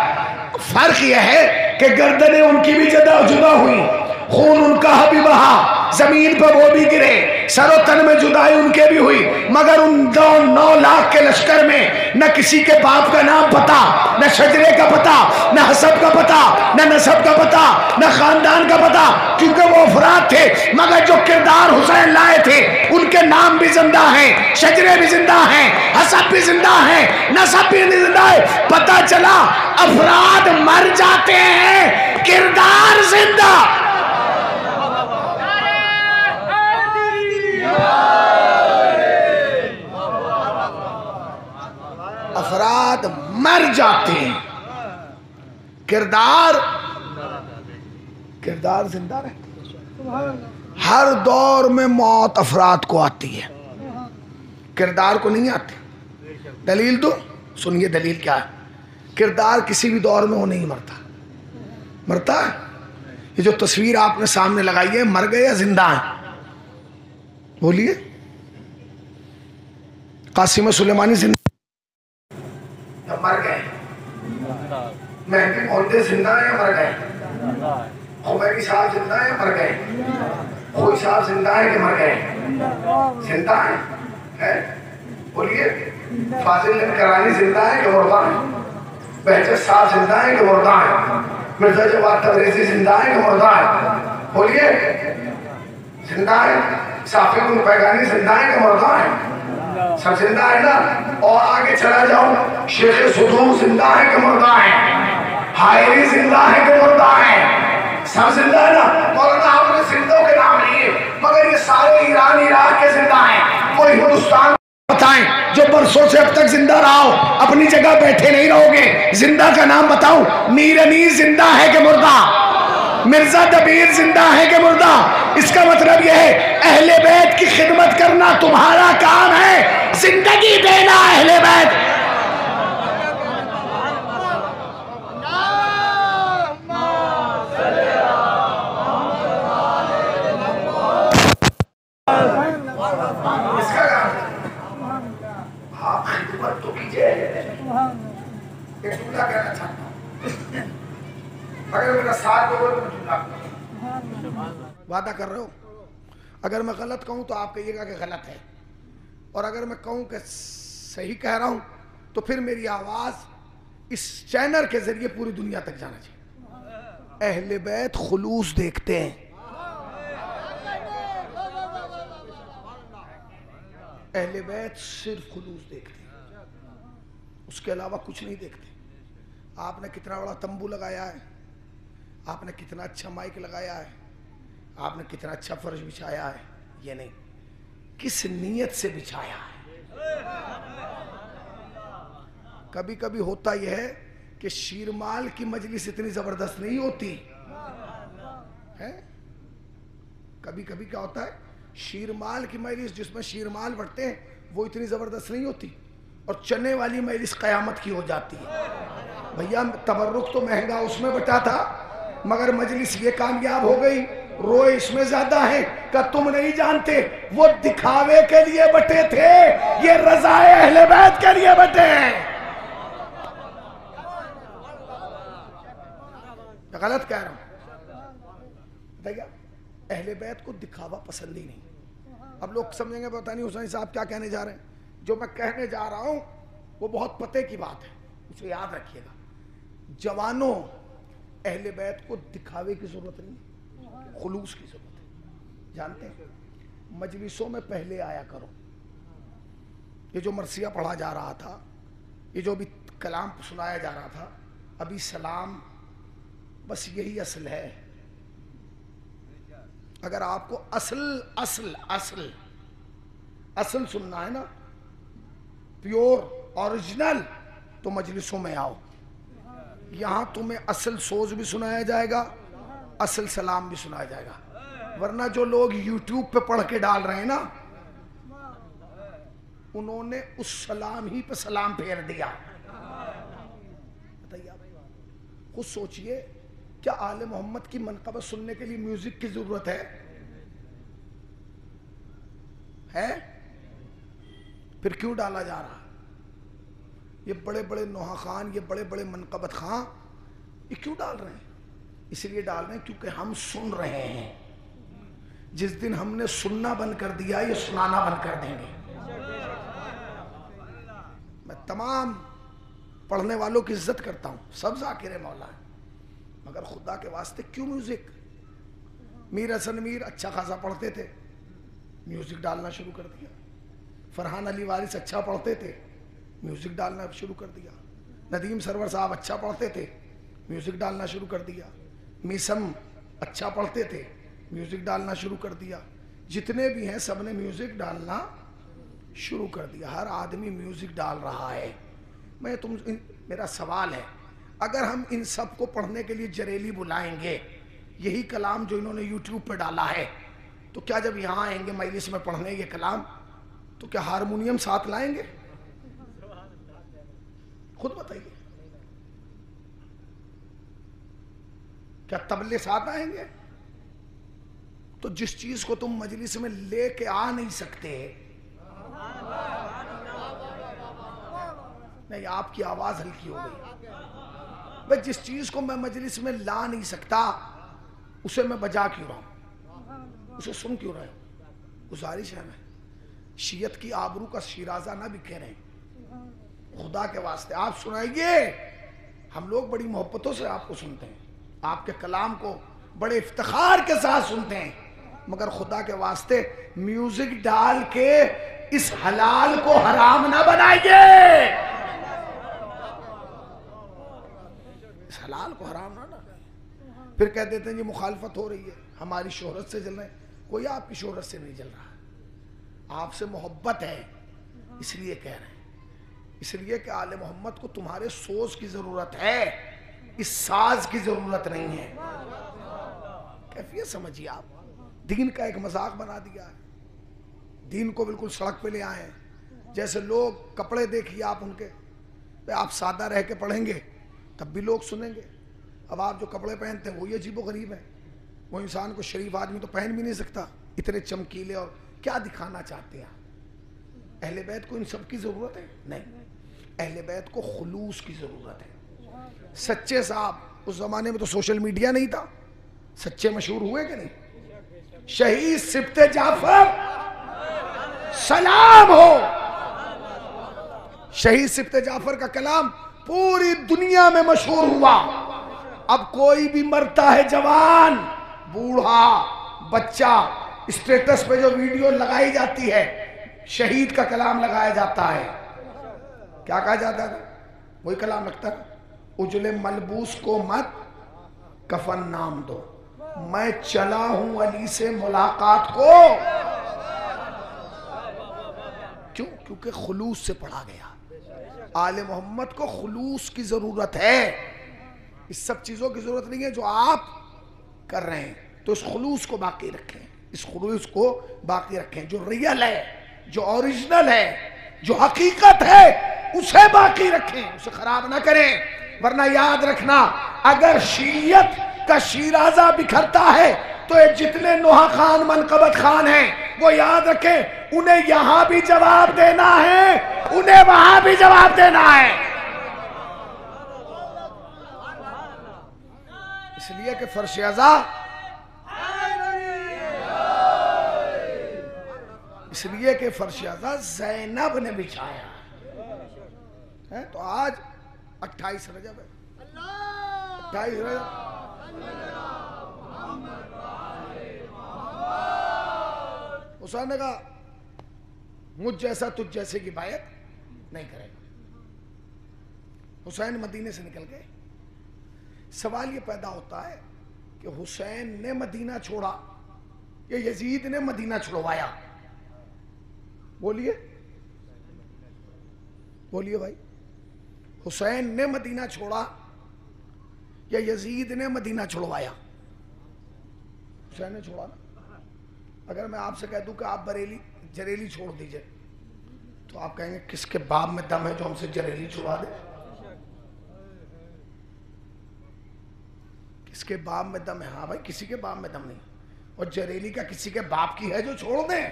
فرق یہ ہے کہ گردنیں ان کی بھی جدا ہوئی، خون ان کا بھی بہا، زمین پہ وہ بھی گرے، سر و تن میں جدائی ان کے بھی ہوئی، مگر ان 9 لاکھ کے لشکر میں نہ کسی کے باپ کا نام پتا، نہ شجرے کا پتا، نہ حسب کا پتا، نہ نسب کا پتا، نہ خاندان کا پتا، کیونکہ وہ افراد تھے۔ مگر جو کردار حسین لائے تھے ان کے نام بھی زندہ ہیں، شجرے بھی زندہ ہیں، حسب بھی زندہ ہیں، نسب بھی زندہ ہے۔ پتا چلا افراد مر جاتے ہیں، کردار زندہ۔ افراد مر جاتے ہیں، کردار زندہ رہتا ہے۔ ہر دور میں موت افراد کو آتی ہے، کردار کو نہیں آتی۔ دلیل دو، سنیے دلیل کیا ہے۔ کردار کسی بھی دور میں وہ نہیں مرتا ہے۔ یہ جو تصویر آپ نے سامنے لگائی ہے، مر گئے یا زندہ ہیں؟ بولیے۔ قاسم سلیمانی زندہ یا مر گئے؟ مہدی مہدی زندہ ہیں یا مر گئے؟ خمینی صاحب زندہ ہیں یا مر گئے؟ خوئی صاحب زندہ ہیں کہ مر گئے؟ زندہ ہیں۔ بولیے۔ فاضل کرانی زندہ ہیں کہ مردہ ہیں؟ بہجت صاحب زندہ ہیں کہ مردہ ہیں؟ مرزا جواد تبریزی زندہ ہیں کہ مردہ ہیں؟ بولیے۔ زندہ ہیں۔ صافی بن پیغانی زندہ ہیں کہ مردہ ہیں؟ سب زندہ ہے نا۔ اور آگے چلا جاؤں، شیخ صدوق زندہ ہے کہ مردہ ہے؟ حائری زندہ ہے کہ مردہ ہے؟ سب زندہ ہے نا۔ مولانا آپ نے زندوں کے نام لیے، مگر یہ سارے ایران عراق کے زندہ ہیں۔ کوئی ہندوستان بتائیں جو برسوں سے اب تک زندہ رہا ہو، اپنی جگہ بیٹھے نہیں رہو گے۔ زندہ کا نام بتاؤں۔ میر انیس زندہ ہے کہ مردہ؟ مرزا دبیر زندہ ہے کہ مردہ؟ اس کا مطلب یہ ہے اہل بیت کی خدمت کرنا تمہارا کام ہے، زندگی دینا اہل بیت۔ اس کا کام آپ خدمت تو کیجئے۔ ایک جملہ کہنا چاہتا ہوں، اگر میرا ساتھ دو تو جملہ وعدہ کر رہے ہو۔ اگر میں غلط کہوں تو آپ کہیے گا کہ غلط ہے، اور اگر میں کہوں کہ صحیح کہہ رہا ہوں تو پھر میری آواز اس چینل کے ذریعے پوری دنیا تک جانا چاہیے۔ اہل بیت خلوص دیکھتے ہیں، اہل بیت صرف خلوص دیکھتے ہیں، اس کے علاوہ کچھ نہیں دیکھتے۔ آپ نے کتنا بڑا تمبو لگایا ہے، آپ نے کتنا اچھا مائک لگایا ہے، آپ نے کتنا اچھا فرش بچھایا ہے، یہ نہیں، کس نیت سے بچھایا ہے۔ کبھی کبھی ہوتا یہ ہے کہ شیرمال کی مجلس اتنی زبردست نہیں ہوتی ہے۔ کبھی کبھی کیا ہوتا ہے، شیرمال کی مجلس جس میں شیرمال بڑھتے ہیں وہ اتنی زبردست نہیں ہوتی، اور چنے والی مجلس قیامت کی ہو جاتی ہے۔ بھیا تبرک تو مہنگا اس میں بٹا تھا، مگر مجلس یہ کامیاب ہو گئی، روئے اس میں زیادہ ہیں کہ تم نہیں جانتے وہ دکھاوے کے لیے بٹے تھے، یہ رضائے اہل بیت کے لیے بٹے ہیں۔ غلط کہہ رہا ہوں؟ دیکھا، اہل بیت کو دکھاوا پسند ہی نہیں۔ اب لوگ سمجھیں گے پتہ نہیں حسین صاحب کیا کہنے جا رہے ہیں۔ جو میں کہنے جا رہا ہوں وہ بہت پتے کی بات ہے، اسے یاد رکھیے گا۔ جوانوں، اہل بیت کو دکھاوے کی ضرورت نہیں، خلوص کی ضرورت ہے۔ جانتے ہیں مجلسوں میں پہلے آیا کرو. یہ جو مرثیہ پڑھا جا رہا تھا, یہ جو بھی کلام سنایا جا رہا تھا, ابھی سلام بس یہی اصل ہے. اگر آپ کو اصل سننا ہے نا, پیور اوریجنل, تو مجلسوں میں آؤ. یہاں تمہیں اصل سوز بھی سنایا جائے گا, اصل سلام بھی سنایا جائے گا. ورنہ جو لوگ یوٹیوب پہ پڑھ کے ڈال رہے ہیں نا, انہوں نے اس سلام ہی پہ سلام پھیر دیا. بتائیے آپ خود سوچئے, کیا آل محمد کی منقبت سننے کے لیے میوزک کی ضرورت ہے؟ پھر کیوں ڈالا جا رہا؟ یہ بڑے بڑے نوحہ خان, یہ بڑے بڑے منقبت خان, یہ کیوں ڈال رہے ہیں؟ اس لیے ڈال رہے ہیں کیونکہ ہم سن رہے ہیں. جس دن ہم نے سننا بند کر دیا, یہ سنانا بند کر دیں گے. میں تمام پڑھنے والوں کی عزت کرتا ہوں, سب ذاکر مولا ہیں, مگر خدا کے واسطے کیوں میوزک؟ میر حسن میر اچھا خاصا پڑھتے تھے, میوزک ڈالنا شروع کر دیا. فرحان علی وارث اچھا پڑھتے تھے, میوزک ڈالنا شروع کر دیا. ندیم سرور صاحب اچھا پڑھتے تھے, میوزک ڈالنا شروع کر دیا. میسم اچھا پڑھتے تھے, میوزک ڈالنا شروع کر دیا. جتنے بھی ہیں سب نے میوزک ڈالنا شروع کر دیا. ہر آدمی میوزک ڈال رہا ہے. میرا سوال ہے, اگر ہم ان سب کو پڑھنے کے لیے جریلی بلائیں گے, یہی کلام جو انہوں نے یوٹیوب پہ ڈالا ہے, تو کیا جب یہاں آئیں گے مجلس میں پڑھنے یہ کلام, تو کیا ہارمونیم ساتھ لائیں گے؟ خود بتائیے, کیا طبلے ساتھ آئیں گے؟ تو جس چیز کو تم مجلس میں لے کے آ نہیں سکتے, نہیں آپ کی آواز ہلکی ہو گئی, بھئی جس چیز کو میں مجلس میں لا نہیں سکتا, اسے میں بجا کیوں رہا ہوں, اسے سن کیوں رہا ہوں؟ گزارش ہے میں, شیعت کی آبرو کا شیرازہ نہ بکھے رہے, خدا کے واسطے آپ سنائیے. ہم لوگ بڑی محبتوں سے آپ کو سنتے ہیں, آپ کے کلام کو بڑے افتخار کے ساتھ سنتے ہیں, مگر خدا کے واسطے میوزک ڈال کے اس حلال کو حرام نہ بنائیے. اس حلال کو حرام نہ بنائیے. پھر کہہ دیتے ہیں یہ مخالفت ہو رہی ہے, ہماری شہرت سے جل رہے ہیں. کوئی آپ کی شہرت سے نہیں جل رہا, آپ سے محبت ہے اس لیے کہہ رہے ہیں. اس لیے کہ آل محمد کو تمہارے سوز کی ضرورت ہے, اس ساز کی ضرورت نہیں ہے. کیفیت سمجھیے آپ, دین کا ایک مذاق بنا دیا ہے, دین کو بالکل سڑک پہ لے آئے ہیں. جیسے لوگ کپڑے دیکھیے آپ ان کے, آپ سادہ رہ کے پڑھیں گے تب بھی لوگ سنیں گے. اب آپ جو کپڑے پہنتے ہیں وہی عجیب و غریب ہیں, وہ انسان کو شریف آدمی تو پہن بھی نہیں سکتا, اتنے چمکیلے. اور کیا دکھانا چاہتے ہیں؟ اہل بیت کو ان سب کی ضرورت ہے؟ نہیں, اہل بیت کو خلوص کی ضرورت ہے. سچے صاحب, اس زمانے میں تو سوشل میڈیا نہیں تھا, سچے مشہور ہوئے کہ نہیں؟ شہید سبط جعفر سلام ہو, شہید سبط جعفر کا کلام پوری دنیا میں مشہور ہوا. اب کوئی بھی مرتا ہے, جوان بوڑھا بچہ, اسٹیٹس پہ جو ویڈیو لگائی جاتی ہے, شہید کا کلام لگایا جاتا ہے. کیا کہا جاتا ہے؟ وہی کلام لگتا ہے, اجلے ملبوس کو مت کفن نام دو, میں چلا ہوں علی سے ملاقات کو. کیوں؟ کیونکہ خلوص سے پڑھا گیا. آل محمد کو خلوص کی ضرورت ہے, اس سب چیزوں کی ضرورت نہیں ہے جو آپ کر رہے ہیں. تو اس خلوص کو باقی رکھیں, اس خلوص کو باقی رکھیں. جو ریل ہے, جو اوریجنل ہے, جو حقیقت ہے, اسے باقی رکھیں, اسے خراب نہ کریں. ورنہ یاد رکھنا, اگر شیعت کا شیرازہ بکھرتا ہے تو یہ جتنے نوحہ خان منقبت خان ہیں وہ یاد رکھیں, انہیں یہاں بھی جواب دینا ہے, انہیں وہاں بھی جواب دینا ہے. اس لیے کہ فرش ازا, اس لیے کہ فرش ازا زینب نے بچھایا ہے. تو آج 28 رجب ہے, 28 رجب, حسین نے کہا مجھ جیسا تجھ جیسے کی بیعت نہیں کرے گا. حسین مدینے سے نکل گئے. سوال یہ پیدا ہوتا ہے کہ حسین نے مدینہ چھوڑا یا یزید نے مدینہ چھڑوایا؟ بولیے بولیے بھائی. حسین نے مدینہ چھوڑا یا یزید نے مدینہ چھڑوایا؟ حسین نے چھوڑا نا. اگر میں آپ سے کہہ دوں کہ آپ جریلی چھوڑ دیجئے تو آپ کہیں گے کس کے باب میں دم ہے جو ہم سے جریلی چھڑوا دے؟ کس کے باب میں دم ہے؟ ہاں بھائی کسی کے باب میں دم نہیں. اور جریلی کا کسی کے باپ کی ہے جو چھوڑ دیں؟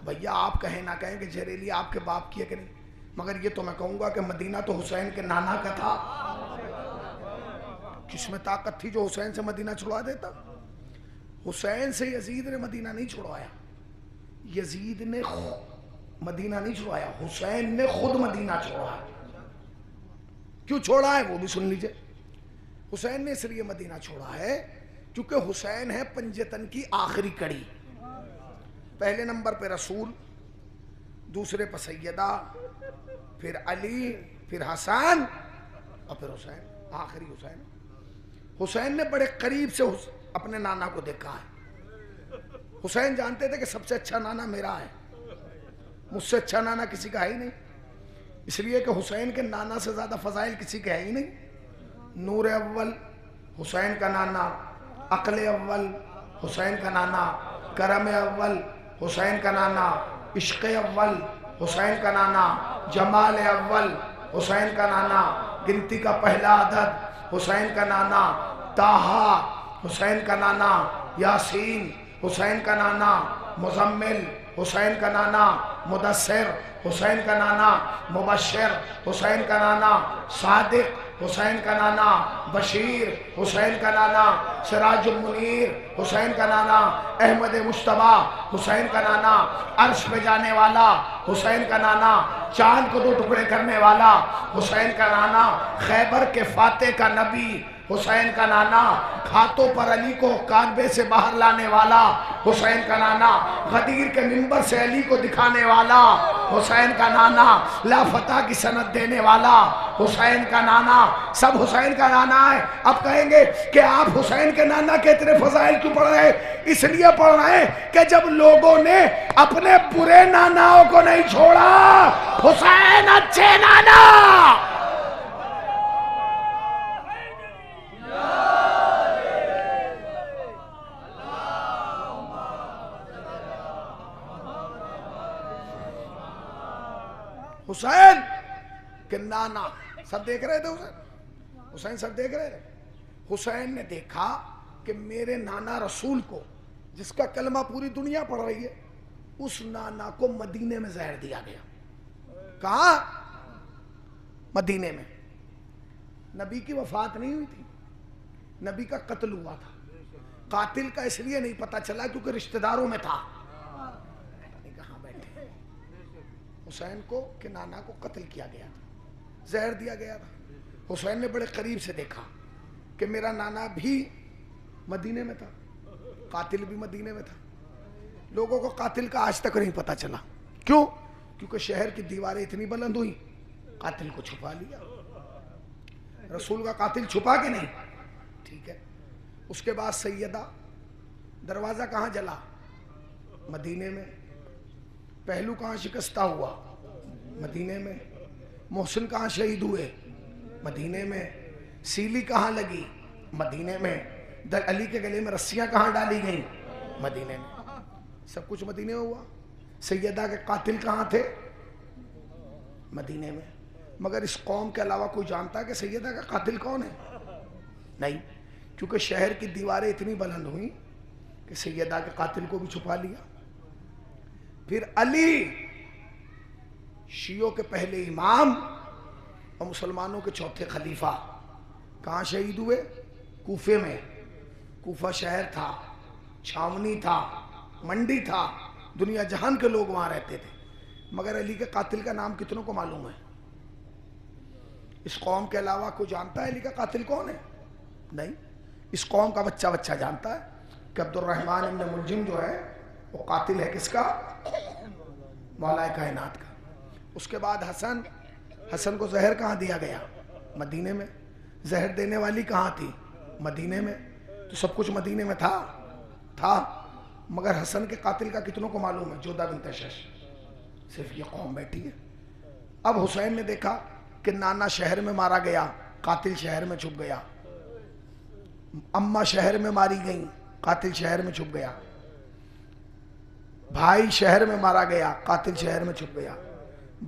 بھیا آپ کہیں نہ کہیں کہ جریلی آپ کے باپ کی ہے کہ نہیں، مگر یہ تو میں کہوں گا کہ مدینہ تو حسین کے نانا کا تھا. کس میں طاقت تھی جو حسین سے مدینہ چھڑوا دیتا؟ حسین سے یزید نے مدینہ نہیں چھڑوایا. یزید نے مدینہ نہیں چھڑوایا، حسین نے خود مدینہ چھوڑا. کیوں چھوڑا ہے وہ بھی سن لیجئے. حسین نے اس لیے مدینہ چھوڑا ہے کیونکہ حسین ہے پنجتن کی آخری کڑی. پہلے نمبر پہ رسول، دوسرے پہ سیدہ، پھر علی، پھر حسن اور پھر حسین، آخری حسین. حسین نے بڑے قریب سے اپنے نانا کو دیکھا ہے. حسین جانتے تھے کہ سب سے اچھا نانا میرا ہے، مجھ سے اچھا نانا کسی کا ہے ہی نہیں. اس لیے کہ حسین کے نانا سے زیادہ فضائل کسی کے ہے ہی نہیں. نور اول حسین کا نانا، عقل اول حسین کا نانا، کرم اول حسین کا نانا، عشق اول حسین کا نانا، جمال اول حسین کا نانا، گنتی کا پہلا عدد حسین کا نانا، طٰہٰ حسین کا نانا، یاسین حسین کا نانا، مزمل حسین کا نانا، مدثر حسین کا نانا، مبشر حسین کا نانا، صادق حسین کا نانا، بشیر حسین کا نانا، سراج المنیر حسین کا نانا، احمد مجتبیٰ حسین کا نانا، عرش پہ جانے والا حسین کا نانا، چاند کو 2 ٹکڑے کرنے والا حسین کا نانا، خیبر کے فاتح کا نبی حسین کا نانا، ہاتھوں پر علی کو کعبے سے باہر لانے والا حسین کا نانا، غدیر کے منبر سے علی کو دکھانے والا حسین کا نانا، لا فتح کی سند دینے والا حسین کا نانا. سب حسین کا نانا ہے. اب کہیں گے کہ آپ حسین کے نانا کے اتنے فضائل کیوں پڑھ رہے ہیں؟ اس لیے پڑھ رہے ہیں کہ جب لوگوں نے اپنے برے ناناؤں کو نہیں چھوڑا، حسین اچھے نانا. حسین کہ نانا سب دیکھ رہے تھے. حسین سب دیکھ رہے تھے. حسین نے دیکھا کہ میرے نانا رسول کو، جس کا کلمہ پوری دنیا پڑھ رہی ہے، اس نانا کو مدینے میں زہر دیا گیا. کہاں؟ مدینے میں. نبی کی وفات نہیں ہوئی تھی، نبی کا قتل ہوا تھا. قاتل کا اس لیے نہیں پتا چلا کیونکہ رشتہ داروں میں تھا. کہاں بیٹھے حسین کو کہ نانا کو قتل کیا گیا تھا، زہر دیا گیا تھا. حسین نے بڑے قریب سے دیکھا کہ میرا نانا بھی مدینے میں تھا، قاتل بھی مدینے میں تھا. لوگوں کو قاتل کا آج تک نہیں پتا چلا. کیوں؟ کیونکہ شہر کی دیواریں اتنی بلند ہوئی، قاتل کو چھپا لیا. رسول کا قاتل چھپا کہ نہیں؟ ٹھیک ہے. اس کے بعد سیدہ، دروازہ کہاں جلا؟ مدینے میں. پہلو کہاں شکستہ ہوا؟ مدینے میں. محسن کہاں شہید ہوئے؟ مدینے میں. سیلی کہاں لگی؟ مدینے میں. علی کے گلے میں رسیاں کہاں ڈالی گئیں؟ مدینے میں. سب کچھ مدینے میں ہوا. سیدہ کے قاتل کہاں تھے؟ مدینے میں. مگر اس قوم کے علاوہ کوئی جانتا ہے کہ سیدہ کا قاتل کون ہے؟ نہیں. کیونکہ شہر کی دیواریں اتنی بلند ہوئیں کہ سیدہ کے قاتل کو بھی چھپا لیا. پھر علی، شیعوں کے پہلے امام اور مسلمانوں کے چوتھے خلیفہ، کہاں شہید ہوئے؟ کوفے میں. کوفہ شہر تھا، چھاونی تھا، منڈی تھا، دنیا جہان کے لوگ وہاں رہتے تھے. مگر علی کے قاتل کا نام کتنوں کو معلوم ہے؟ اس قوم کے علاوہ کوئی جانتا ہے علی کا قاتل کون ہے؟ نہیں. اس قوم کا بچہ جانتا ہے کہ عبد الرحمن ابن ملجم جو ہے وہ قاتل ہے کس کا؟ مولا کائنات کا۔ اس کے بعد حسن کو زہر کہاں دیا گیا؟ مدینے میں۔ زہر دینے والی کہاں تھی؟ مدینے میں۔ تو سب کچھ مدینے میں تھا، مگر حسن کے قاتل کا کتنوں کو معلوم ہے؟ جودہ بنت شش، صرف یہ قوم بیٹھی ہے۔ اب حسین نے دیکھا کہ نانا شہر میں مارا گیا، قاتل شہر میں چھپ گیا، اماں شہر میں ماری گئیں، قاتل شہر میں چھپ گیا، بھائی شہر میں مارا گیا، قاتل شہر میں چھپ گیا،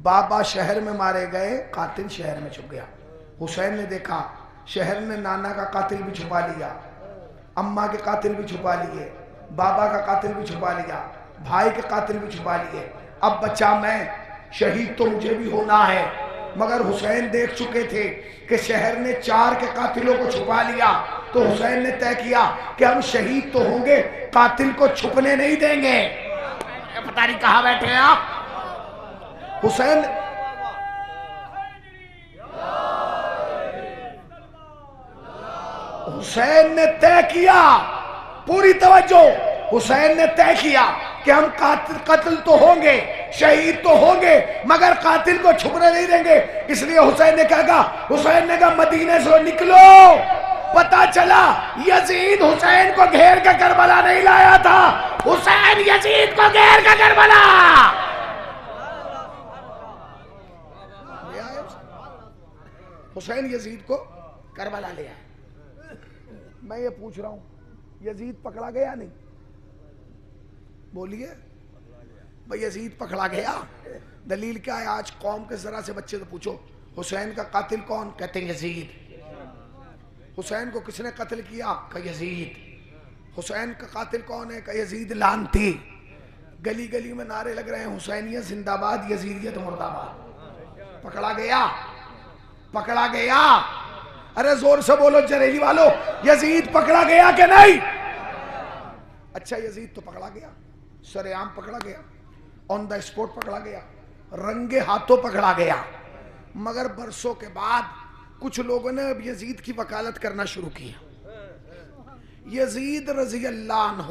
بابا شہر میں مارے گئے، قاتل شہر میں چھپ گیا۔ حسین نے دیکھا شہر نے نانا کا قاتل بھی چھپا لیا، اماں کے قاتل بھی چھپا لیے، بابا کا قاتل بھی چھپا لیا، بھائی کے قاتل بھی چھپا لیے، اب بچا میں، شہید تو مجھے بھی ہونا ہے۔ مگر حسین دیکھ چکے تھے کہ شہر نے 4 کے قاتلوں کو چھپا لیا، تو حسین نے طے کیا کہ ہم شہید تو ہوں گے، قاتل کو چھپنے نہیں دیں گے۔ پتہ نہیں کہاں بیٹھے ہیں آپ۔ حسین نے طے کیا، پوری توجہ، حسین نے طے کیا کہ ہم قتل تو ہوں گے، شہید تو ہوں گے، مگر قاتل کو چھپنے نہیں دیں گے۔ اس لیے حسین نے کہا، مدینے سے نکلو۔ پتا چلا یزید حسین کو گھیر کے کربلا نہیں لایا تھا، حسین یزید کو گھیر کے کربلا۔ حسین یزید کو کربلا لیا۔ میں یہ پوچھ رہا ہوں، یزید پکڑا گیا نہیں؟ بولیے بھئی، یزید پکڑا گیا؟ دلیل کیا ہے؟ آج قوم کے ذرا سے بچے تو پوچھو حسین کا قاتل کون؟ کہتے ہیں یزید۔ حسین کو کس نے قتل کیا؟ کہ یزید۔ حسین کا قاتل کون ہے؟ کہ یزید لعنتی۔ گلی گلی میں نعرے لگ رہے ہیں، حسینیت زندہ باد، یزیدیت مردہ باد۔ پکڑا گیا؟ پکڑا گیا؟ ارے زور سے بولو جریلی والو، یزید پکڑا گیا کہ نہیں؟ اچھا یزید تو پکڑا گیا، سر عام پکڑا گیا، آن دا اسپورٹ پکڑا گیا، رنگے ہاتھوں پکڑا گیا، مگر برسوں کے بعد کچھ لوگوں نے اب یزید کی وکالت کرنا شروع کیا۔ یزید رضی اللہ عنہ،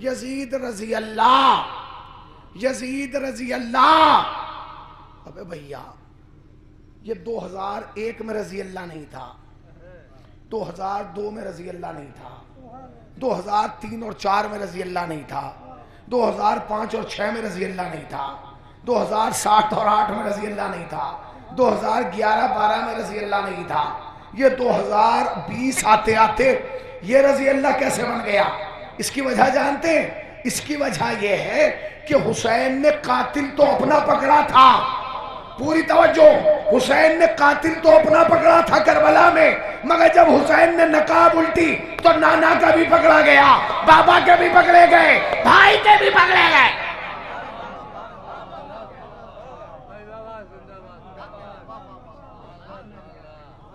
یزید رضی اللہ، یزید رضی اللہ۔ ابے بھیا، یہ 2001 میں رضی اللہ نہیں تھا، 2002 میں رضی اللہ نہیں تھا، 2003 اور 4 میں رضی اللہ نہیں تھا، 2005 اور 6 میں رضی اللہ نہیں تھا، 2007 اور 8 میں رضی اللہ نہیں تھا، 2011-12 میں رضی اللہ نہیں تھا، یہ 2020 آتے آتے یہ رضی اللہ کیسے بن گیا؟ اس کی وجہ جانتے ہیں؟ اس کی وجہ یہ ہے کہ حسین نے قاتل تو اپنا پکڑا تھا، پوری توجہ، حسین نے قاتل تو اپنا پکڑا تھا کربلا میں، مگر جب حسین نے نقاب الٹی تو نانا کا بھی پکڑا گیا، بابا کے بھی پکڑے گئے، بھائی کے بھی پکڑے گئے۔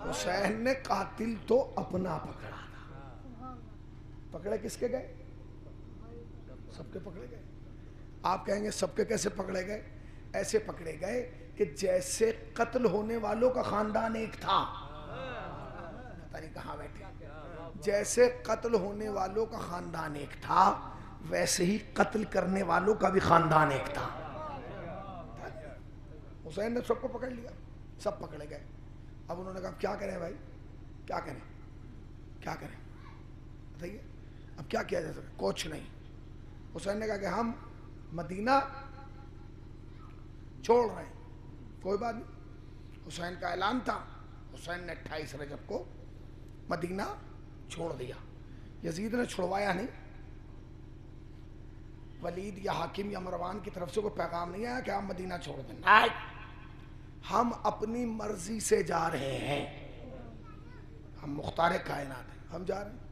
حسین نے قاتل تو اپنا پکڑا تھا، پکڑے کس کے گئے؟ سب کے پکڑے گئے۔ آپ کہیں گے سب کے کیسے پکڑے گئے؟ ایسے پکڑے گئے کہ جیسے قتل ہونے والوں کا خاندان ایک تھا، پتہ نہیں کہاں بیٹھے، جیسے قتل ہونے والوں کا خاندان ایک تھا ویسے ہی قتل کرنے والوں کا بھی خاندان ایک تھا۔ حسین نے سب کو پکڑ لیا، سب پکڑے گئے۔ اب انہوں نے کہا کیا کریں بھائی، کیا کریں، کیا کریں بتائیے، اب کیا کیا جا سکتا؟ کچھ نہیں۔ حسین نے کہا کہ ہم مدینہ چھوڑ رہے ہیں، کوئی بات نہیں۔ حسین کا اعلان تھا، حسین نے 28 رجب کو مدینہ چھوڑ دیا۔ یزید نے چھوڑوایا نہیں، ولید یا حاکم یا مروان کی طرف سے کوئی پیغام نہیں آیا کہ آپ مدینہ چھوڑ دیں، ہم اپنی مرضی سے جا رہے ہیں، ہم مختار کائنات ہیں، ہم جا رہے ہیں۔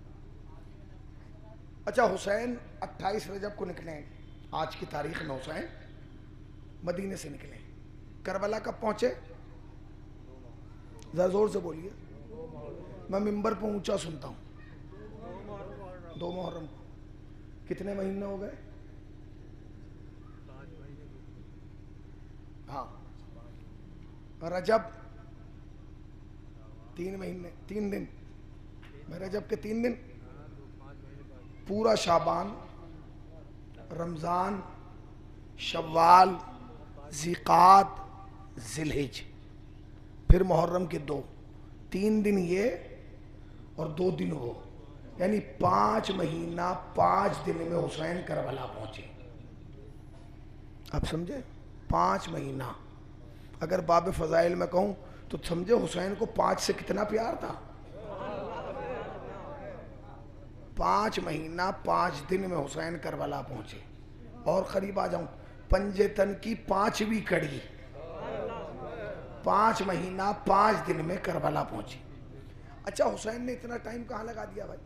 اچھا حسین 28 رجب کو نکلے، آج کی تاریخ میں حسین مدینے سے نکلے، کربلا کب پہنچے؟ ذرا زور سے بولیے، میں ممبر پہ اونچا سنتا ہوں۔ 2 محرم کو۔ کتنے مہینے ہو گئے؟ ہاں، رجب 3 مہینے 3 دن، میں رجب کے 3 دن، پورا شعبان رمضان، شوال، ذیقعد، ذیالحج، پھر محرم کے 2، 3 دن یہ اور 2 دن وہ، یعنی 5 مہینہ 5 دن میں حسین کربلا پہنچے. آپ سمجھے؟ 5 مہینہ. اگر باب فضائل میں کہوں تو سمجھے حسین کو 5 سے کتنا پیار تھا. 5 مہینہ 5 دن میں حسین کربلا پہنچے. اور قریب آ جاؤں، پنجے تن کی 5ویں کڑی 5 مہینہ 5 دن میں کربلا پہنچی. اچھا حسین نے اتنا ٹائم کہاں لگا دیا بھائی؟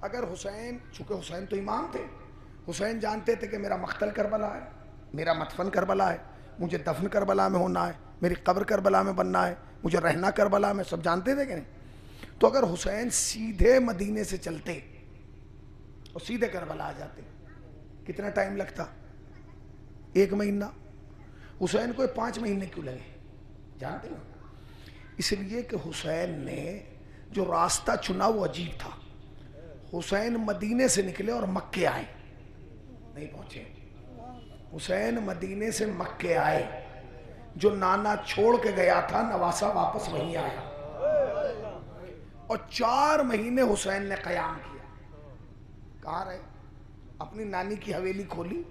اگر حسین، چونکہ حسین تو امام تھے، حسین جانتے تھے کہ میرا مقتل کربلا ہے، میرا مدفن کربلا ہے، مجھے دفن کربلا میں ہونا ہے، میری قبر کربلا میں بننا ہے، مجھے رہنا کربلا میں، سب جانتے تھے کہ نہیں؟ تو اگر حسین سیدھے مدینے سے چلتے اور سیدھے کربلا آ جاتے، کتنا ٹائم لگتا؟ 1 مہینہ. حسین کو 5 مہینے کیوں لگے جانتے ہیں؟ اس لیے کہ حسین نے جو راستہ چنا وہ عجیب تھا. حسین مدینے سے نکلے اور مکے آئے، نہیں پہنچے. حسین مدینے سے مکے آئے، جو نانا چھوڑ کے گیا تھا نواسا واپس وہیں آیا، اور 4 مہینے حسین نے قیام کیا. کہاں رہے؟ اپنی نانی کی حویلی کھولی،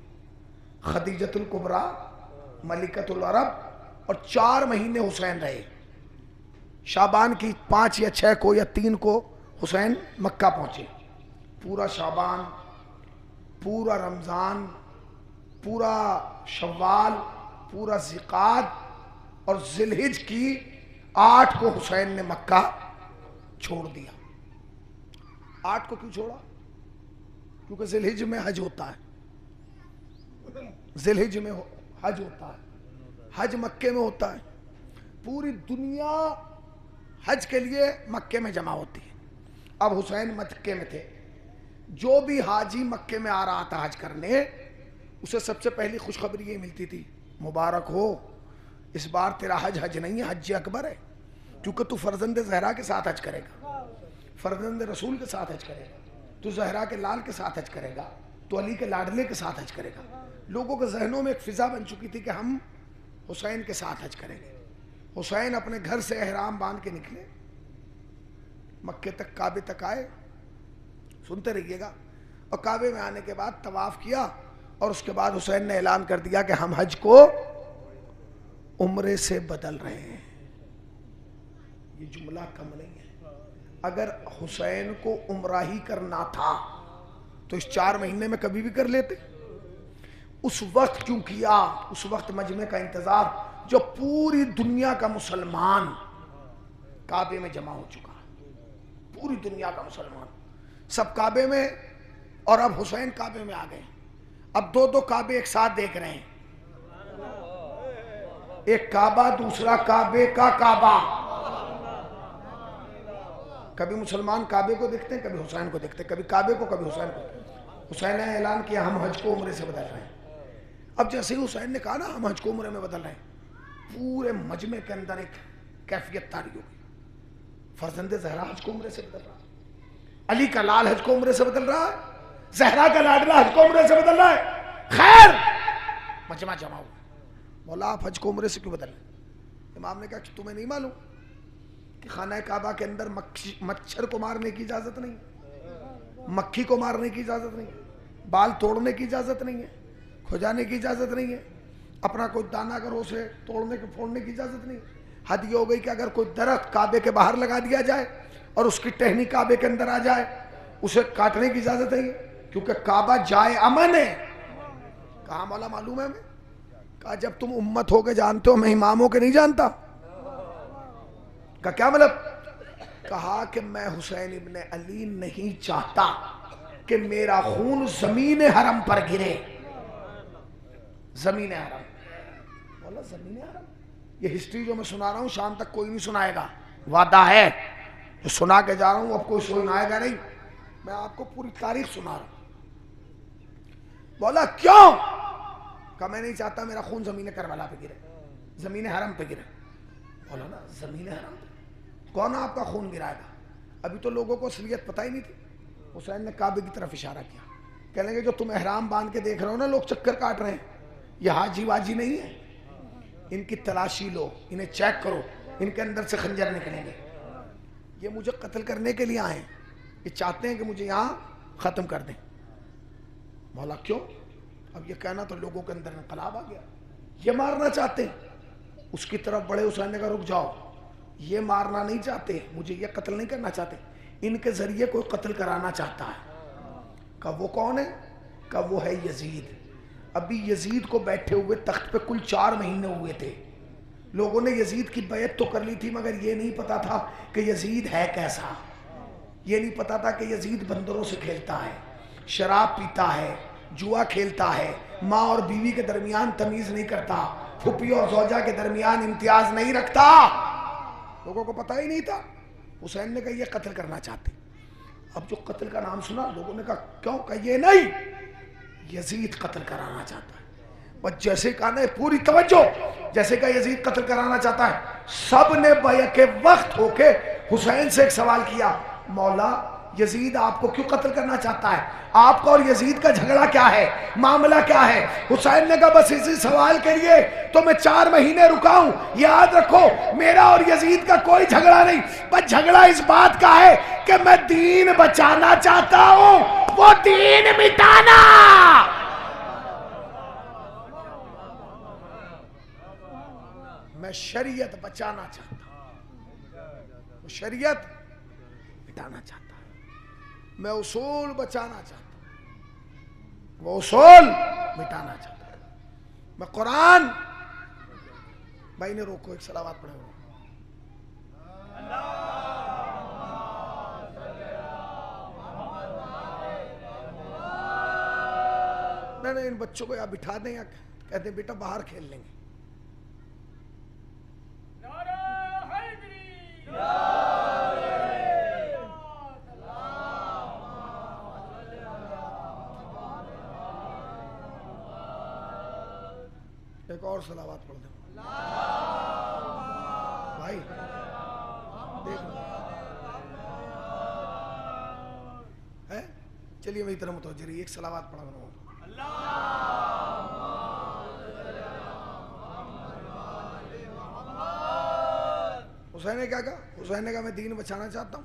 خدیجۃ الکبریٰ ملکۃ العرب، اور 4 مہینے حسین رہے. شعبان کی 5 یا 6 کو یا 3 کو حسین مکہ پہنچے. پورا شعبان، پورا رمضان، پورا شوال، پورا ذیقعد اور ذیالحج کی 8 کو حسین نے مکہ چھوڑ دیا. 8 کو کیوں چھوڑا؟ کیونکہ ذیالحج میں حج ہوتا ہے. ذیالحج میں حج ہوتا ہے، حج مکے میں ہوتا ہے. پوری دنیا حج کے لیے مکے میں جمع ہوتی ہے. اب حسین مکے میں تھے. جو بھی حاجی مکے میں آ رہا تھا حج کرنے، اسے سب سے پہلی خوشخبری یہ ملتی تھی، مبارک ہو، اس بار تیرا حج نہیں ہے، حج اکبر ہے. کیونکہ تو فرزند زہرا کے ساتھ حج کرے گا، فرزند رسول کے ساتھ حج کرے گا، تو زہرا کے لال کے ساتھ حج کرے گا، تو علی کے لاڈلے کے ساتھ حج کرے گا. لوگوں کے ذہنوں میں ایک فضا بن چکی تھی کہ ہم حسین کے ساتھ حج کریں گے. حسین اپنے گھر سے احرام باندھ کے نکلے، مکے تک، کعبے تک آئے. سنتے رہیے گا. اور کعبے میں آنے کے بعد طواف کیا، اور اس کے بعد حسین نے اعلان کر دیا کہ ہم حج کو عمرے سے بدل رہے ہیں. یہ جملہ کم نہیں ہے. اگر حسین کو عمرہ ہی کرنا تھا تو اس 4 مہینے میں کبھی بھی کر لیتے. اس وقت کیوں کیا؟ اس وقت مجمع کا انتظار، جو پوری دنیا کا مسلمان کعبے میں جمع ہو چکا ہے. پوری دنیا کا مسلمان سب کعبے میں، اور اب حسین کعبے میں آ گئے. اب 2 کعبے ایک ساتھ دیکھ رہے ہیں. ایک کعبہ، دوسرا کعبے کا کعبہ. کبھی مسلمان کعبے کو دیکھتے ہیں، کبھی حسین کو دیکھتے ہیں، کبھی کعبے کو، کبھی حسین کو. حسین نے اعلان کیا ہم حج کو عمرے سے بدل رہے ہیں. اب جیسے ہی حسین نے کہا نا ہم حج کو عمرے میں بدل رہے ہیں، پورے مجمع کے اندر ایک کیفیت طاری ہو گئی. فرزند زہرا حج کو عمرے سے بدل رہا ہے، علی کا لال حج کو عمرے سے بدل رہا ہے، زہرا کا لاڈلا حج کو عمرے سے بدل رہا ہے. خیر مجمع جمع ہوا. مولا آپ حج کو عمرے سے کیوں بدل رہے؟ امام نے کہا کہ تمہیں نہیں معلوم کہ خانہ کعبہ کے اندر مچھر کو مارنے کی اجازت نہیں، مکھی کو مارنے کی اجازت نہیں، بال توڑنے کی اجازت نہیں ہے، کھجانے کی اجازت نہیں ہے، اپنا کوئی دانہ اگر اسے توڑنے کے پھوڑنے کی اجازت نہیں. حد یہ ہو گئی کہ اگر کوئی درخت کعبے کے باہر لگا دیا جائے اور اس کی ٹہنی کعبے کے اندر آ جائے، اسے کاٹنے کی اجازت نہیں، کیونکہ کعبہ جائے امن ہے. کہا مولا معلوم ہے ہمیں؟ کہا جب تم امت ہو کے جانتے ہو، میں اماموں کے نہیں جانتا. کہا کیا مطلب؟ کہا کہ میں حسین ابن علی نہیں چاہتا کہ میرا خون زمین حرم پر گرے. زمین حرم، مولا زمین حرم، یہ ہسٹری جو میں سنا رہا ہوں شام تک کوئی نہیں سنائے گا، وعدہ ہے. جو سنا کے جا رہا ہوں اب کوئی سنائے گا نہیں، میں آپ کو پوری تاریخ سنا رہا ہوں. بولا کیوں؟ کہا میں نہیں چاہتا میرا خون زمین کربلا پہ گرے، زمین حرم پہ گرے. بولا نا زمین حرم پہ کون آپ کا خون گرائے گا؟ ابھی تو لوگوں کو اصلیت پتہ ہی نہیں تھی. حسین نے کعبے کی طرف اشارہ کیا کہنے لگے جو تم احرام باندھ کے دیکھ رہے ہو نا لوگ چکر کاٹ رہے ہیں، یہ حاجی واجی نہیں ہے، ان کی تلاشی لو، انہیں چیک کرو، ان کے اندر سے خنجر نکلیں گے، یہ مجھے قتل کرنے کے لیے آئے ہیں، یہ چاہتے ہیں کہ مجھے یہاں ختم کر دیں۔ مولا کیوں؟ اب یہ کہنا تو لوگوں کے اندر انقلاب آ گیا، یہ مارنا چاہتے ہیں۔ اس کی طرف بڑے، حسین نے کہا رک جاؤ، یہ مارنا نہیں چاہتے، مجھے یہ قتل نہیں کرنا چاہتے، ان کے ذریعے کوئی قتل کرانا چاہتا ہے۔ کہا وہ کون ہے؟ کہا وہ ہے یزید۔ ابھی یزید کو بیٹھے ہوئے تخت پہ کل 4 مہینے ہوئے تھے، لوگوں نے یزید کی بیعت تو کر لی تھی، مگر یہ نہیں پتا تھا کہ یزید ہے کیسا، یہ نہیں پتا تھا کہ یزید بندروں سے کھیلتا ہے، شراب پیتا ہے، جوا کھیلتا ہے، ماں اور بیوی کے درمیان تمیز نہیں کرتا، پھپھی اور زوجہ کے درمیان امتیاز نہیں رکھتا، لوگوں کو پتہ ہی نہیں تھا۔ حسین نے کہا یہ قتل کرنا چاہتے۔ اب جو قتل کا نام سنا لوگوں نے کہا کیوں؟ کہا یہ نہیں، یزید قتل کرانا چاہتا ہے۔ بس جیسے کہا نا، پوری توجہ، جیسے کہا یزید قتل کرانا چاہتا ہے، سب نے بیعت وقت ہو کے حسین سے ایک سوال کیا، مولا یزید آپ کو کیوں قتل کرنا چاہتا ہے؟ آپ کا اور یزید کا جھگڑا کیا ہے؟ معاملہ کیا ہے؟ حسین نے کہا بس اسی سوال کے لیے تو میں 4 مہینے رکا ہوں، یاد رکھو میرا اور یزید کا کوئی جھگڑا نہیں، بس جھگڑا اس بات کا ہے کہ میں دین بچانا چاہتا ہوں، وہ دین مٹانا۔ میں شریعت بچانا چاہتا ہوں، وہ شریعت مٹانا چاہتا ہے، میں اصول بچانا چاہتا ہوں، وہ اصول مٹانا چاہتا ہوں، میں قرآن۔ بھائی نے روکو، ایک صلوات پڑھے ہوئے۔ نہیں ان بچوں کو یا بٹھا دیں یا کہتے ہیں بیٹا باہر کھیل لیں گے۔ ایک اور صلوات پڑھ دیں بھائی، دیکھ لو ہے، چلیے میری طرح متوجہ رہی، ایک صلوات پڑھا ہوں۔ حسین نے کیا کہا؟ حسین نے کہا میں دین بچانا چاہتا ہوں،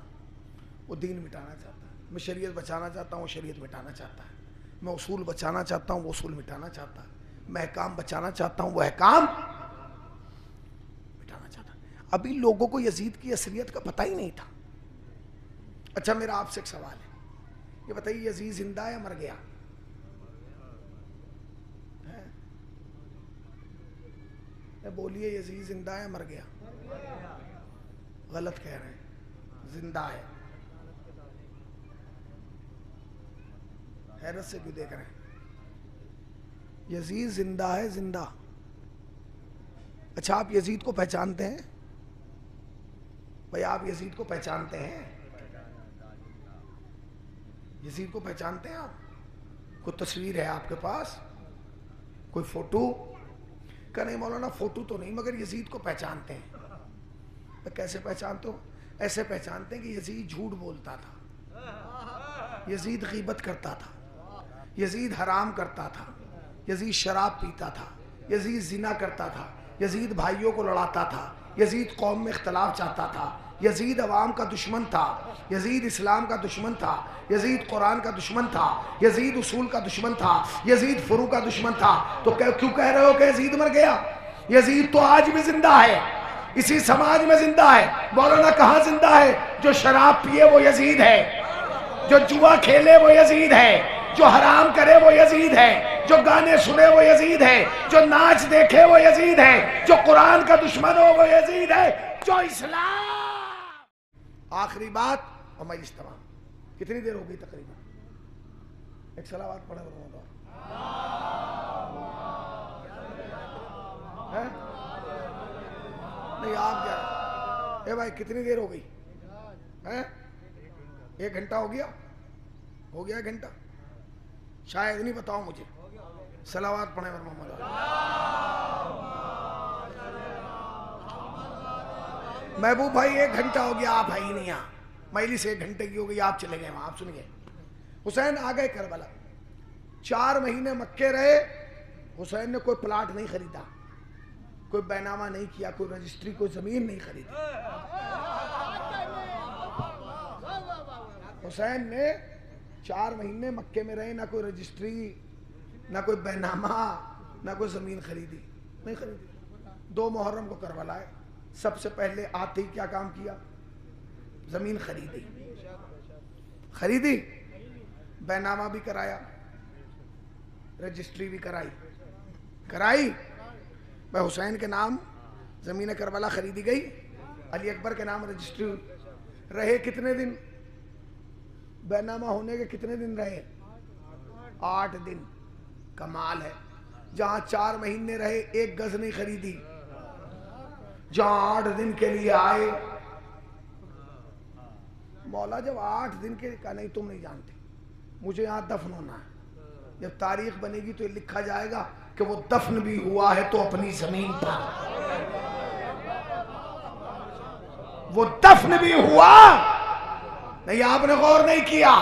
وہ دین مٹانا چاہتا ہے، میں شریعت بچانا چاہتا ہوں، وہ شریعت مٹانا چاہتا ہے، میں اصول بچانا چاہتا ہوں، وہ اصول مٹانا چاہتا ہے، میں احکام بچانا چاہتا ہوں، وہ احکام مٹانا چاہتا ہے۔ ابھی لوگوں کو یزید کی اصلیت کا پتہ ہی نہیں تھا۔ اچھا میرا آپ سے ایک سوال ہے، یہ بتائیے یزید زندہ ہے یا مر گیا؟ بولیے یزید زندہ ہے یا مر گیا؟ غلط کہہ رہے ہیں، زندہ ہے۔ حیرت سے کیوں دیکھ رہے ہیں؟ یزید زندہ ہے، زندہ۔ اچھا آپ یزید کو پہچانتے ہیں؟ بھائی آپ یزید کو پہچانتے ہیں؟ یزید کو پہچانتے ہیں آپ؟ کوئی تصویر ہے آپ کے پاس؟ کوئی فوٹو؟ کہ نہیں مولانا فوٹو تو نہیں، مگر یزید کو پہچانتے ہیں۔ کیسے پہچانتے ہو؟ ایسے پہچانتے ہیں کہ یزید جھوٹ بولتا تھا، یزید غیبت کرتا تھا، یزید حرام کرتا تھا، یزید شراب پیتا تھا، یزید زنا کرتا تھا، یزید بھائیوں کو لڑاتا تھا، یزید قوم میں اختلاف چاہتا تھا، یزید عوام کا دشمن تھا، یزید اسلام کا دشمن تھا، یزید قرآن کا دشمن تھا، یزید اصول کا دشمن تھا، یزید فروع کا دشمن تھا۔ تو کیوں کہہ رہے ہو کہ یزید مر گیا؟ یزید تو آج بھی زندہ ہے، اسی سماج میں زندہ ہے۔ مولانا کہاں زندہ ہے؟ جو شراب پیے وہ یزید ہے، جو جوا کھیلے وہ یزید ہے، جو حرام کرے وہ یزید ہے، جو گانے سنے وہ یزید ہے، جو ناچ دیکھے وہ یزید ہے، جو قرآن کا دشمن ہو وہ یزید ہے، جو اسلام۔ آخری بات اور مجلس تمام۔ کتنی دیر ہو گئی تقریباً؟ ایک صلوات پڑھے ورنہ دو نہیں آپ کیا اے بھائی کتنی دیر ہو گئی؟ 1 گھنٹہ ہو گیا؟ ہو گیا 1 گھنٹہ؟ شاید نہیں، بتاؤ مجھے۔ صلوات پڑھیں ورنہ محمد۔ محبوب بھائی 1 گھنٹہ ہو گیا، آپ ہے ہی نہیں یہاں، مجلس 1 گھنٹے کی ہو گئی، آپ چلے گئے وہاں، آپ سن گئے۔ حسین آ گئے کربلا، 4 مہینے مکے رہے، حسین نے کوئی پلاٹ نہیں خریدا، کوئی بینامہ نہیں کیا، کوئی رجسٹری، کوئی زمین نہیں خریدی۔ حسین نے 4 مہینے مکے میں رہے، نہ کوئی رجسٹری، نہ کوئی بینامہ، نہ کوئی زمین خریدی، نہیں خریدی۔ 2 محرم کو کربلا ہے، سب سے پہلے آتے ہی کیا کام کیا؟ زمین خریدی، بینامہ بھی کرایا، رجسٹری بھی کرائی۔ بھائی حسین کے نام زمین کربلا خریدی گئی، علی اکبر کے نام رجسٹری رہے کتنے دن؟ بینامہ ہونے کے کتنے دن رہے؟ 8 دن۔ کمال ہے، جہاں 4 مہینے رہے 1 گز نہیں خریدی، جہاں 8 دن کے لیے آئے، مولا جب 8 دن کے کہا نہیں تم نہیں جانتے، مجھے یہاں دفن ہونا ہے، جب تاریخ بنے گی تو یہ لکھا جائے گا کہ وہ دفن بھی ہوا ہے تو اپنی زمین پر، وہ دفن بھی ہوا نہیں، آپ نے غور نہیں کیا،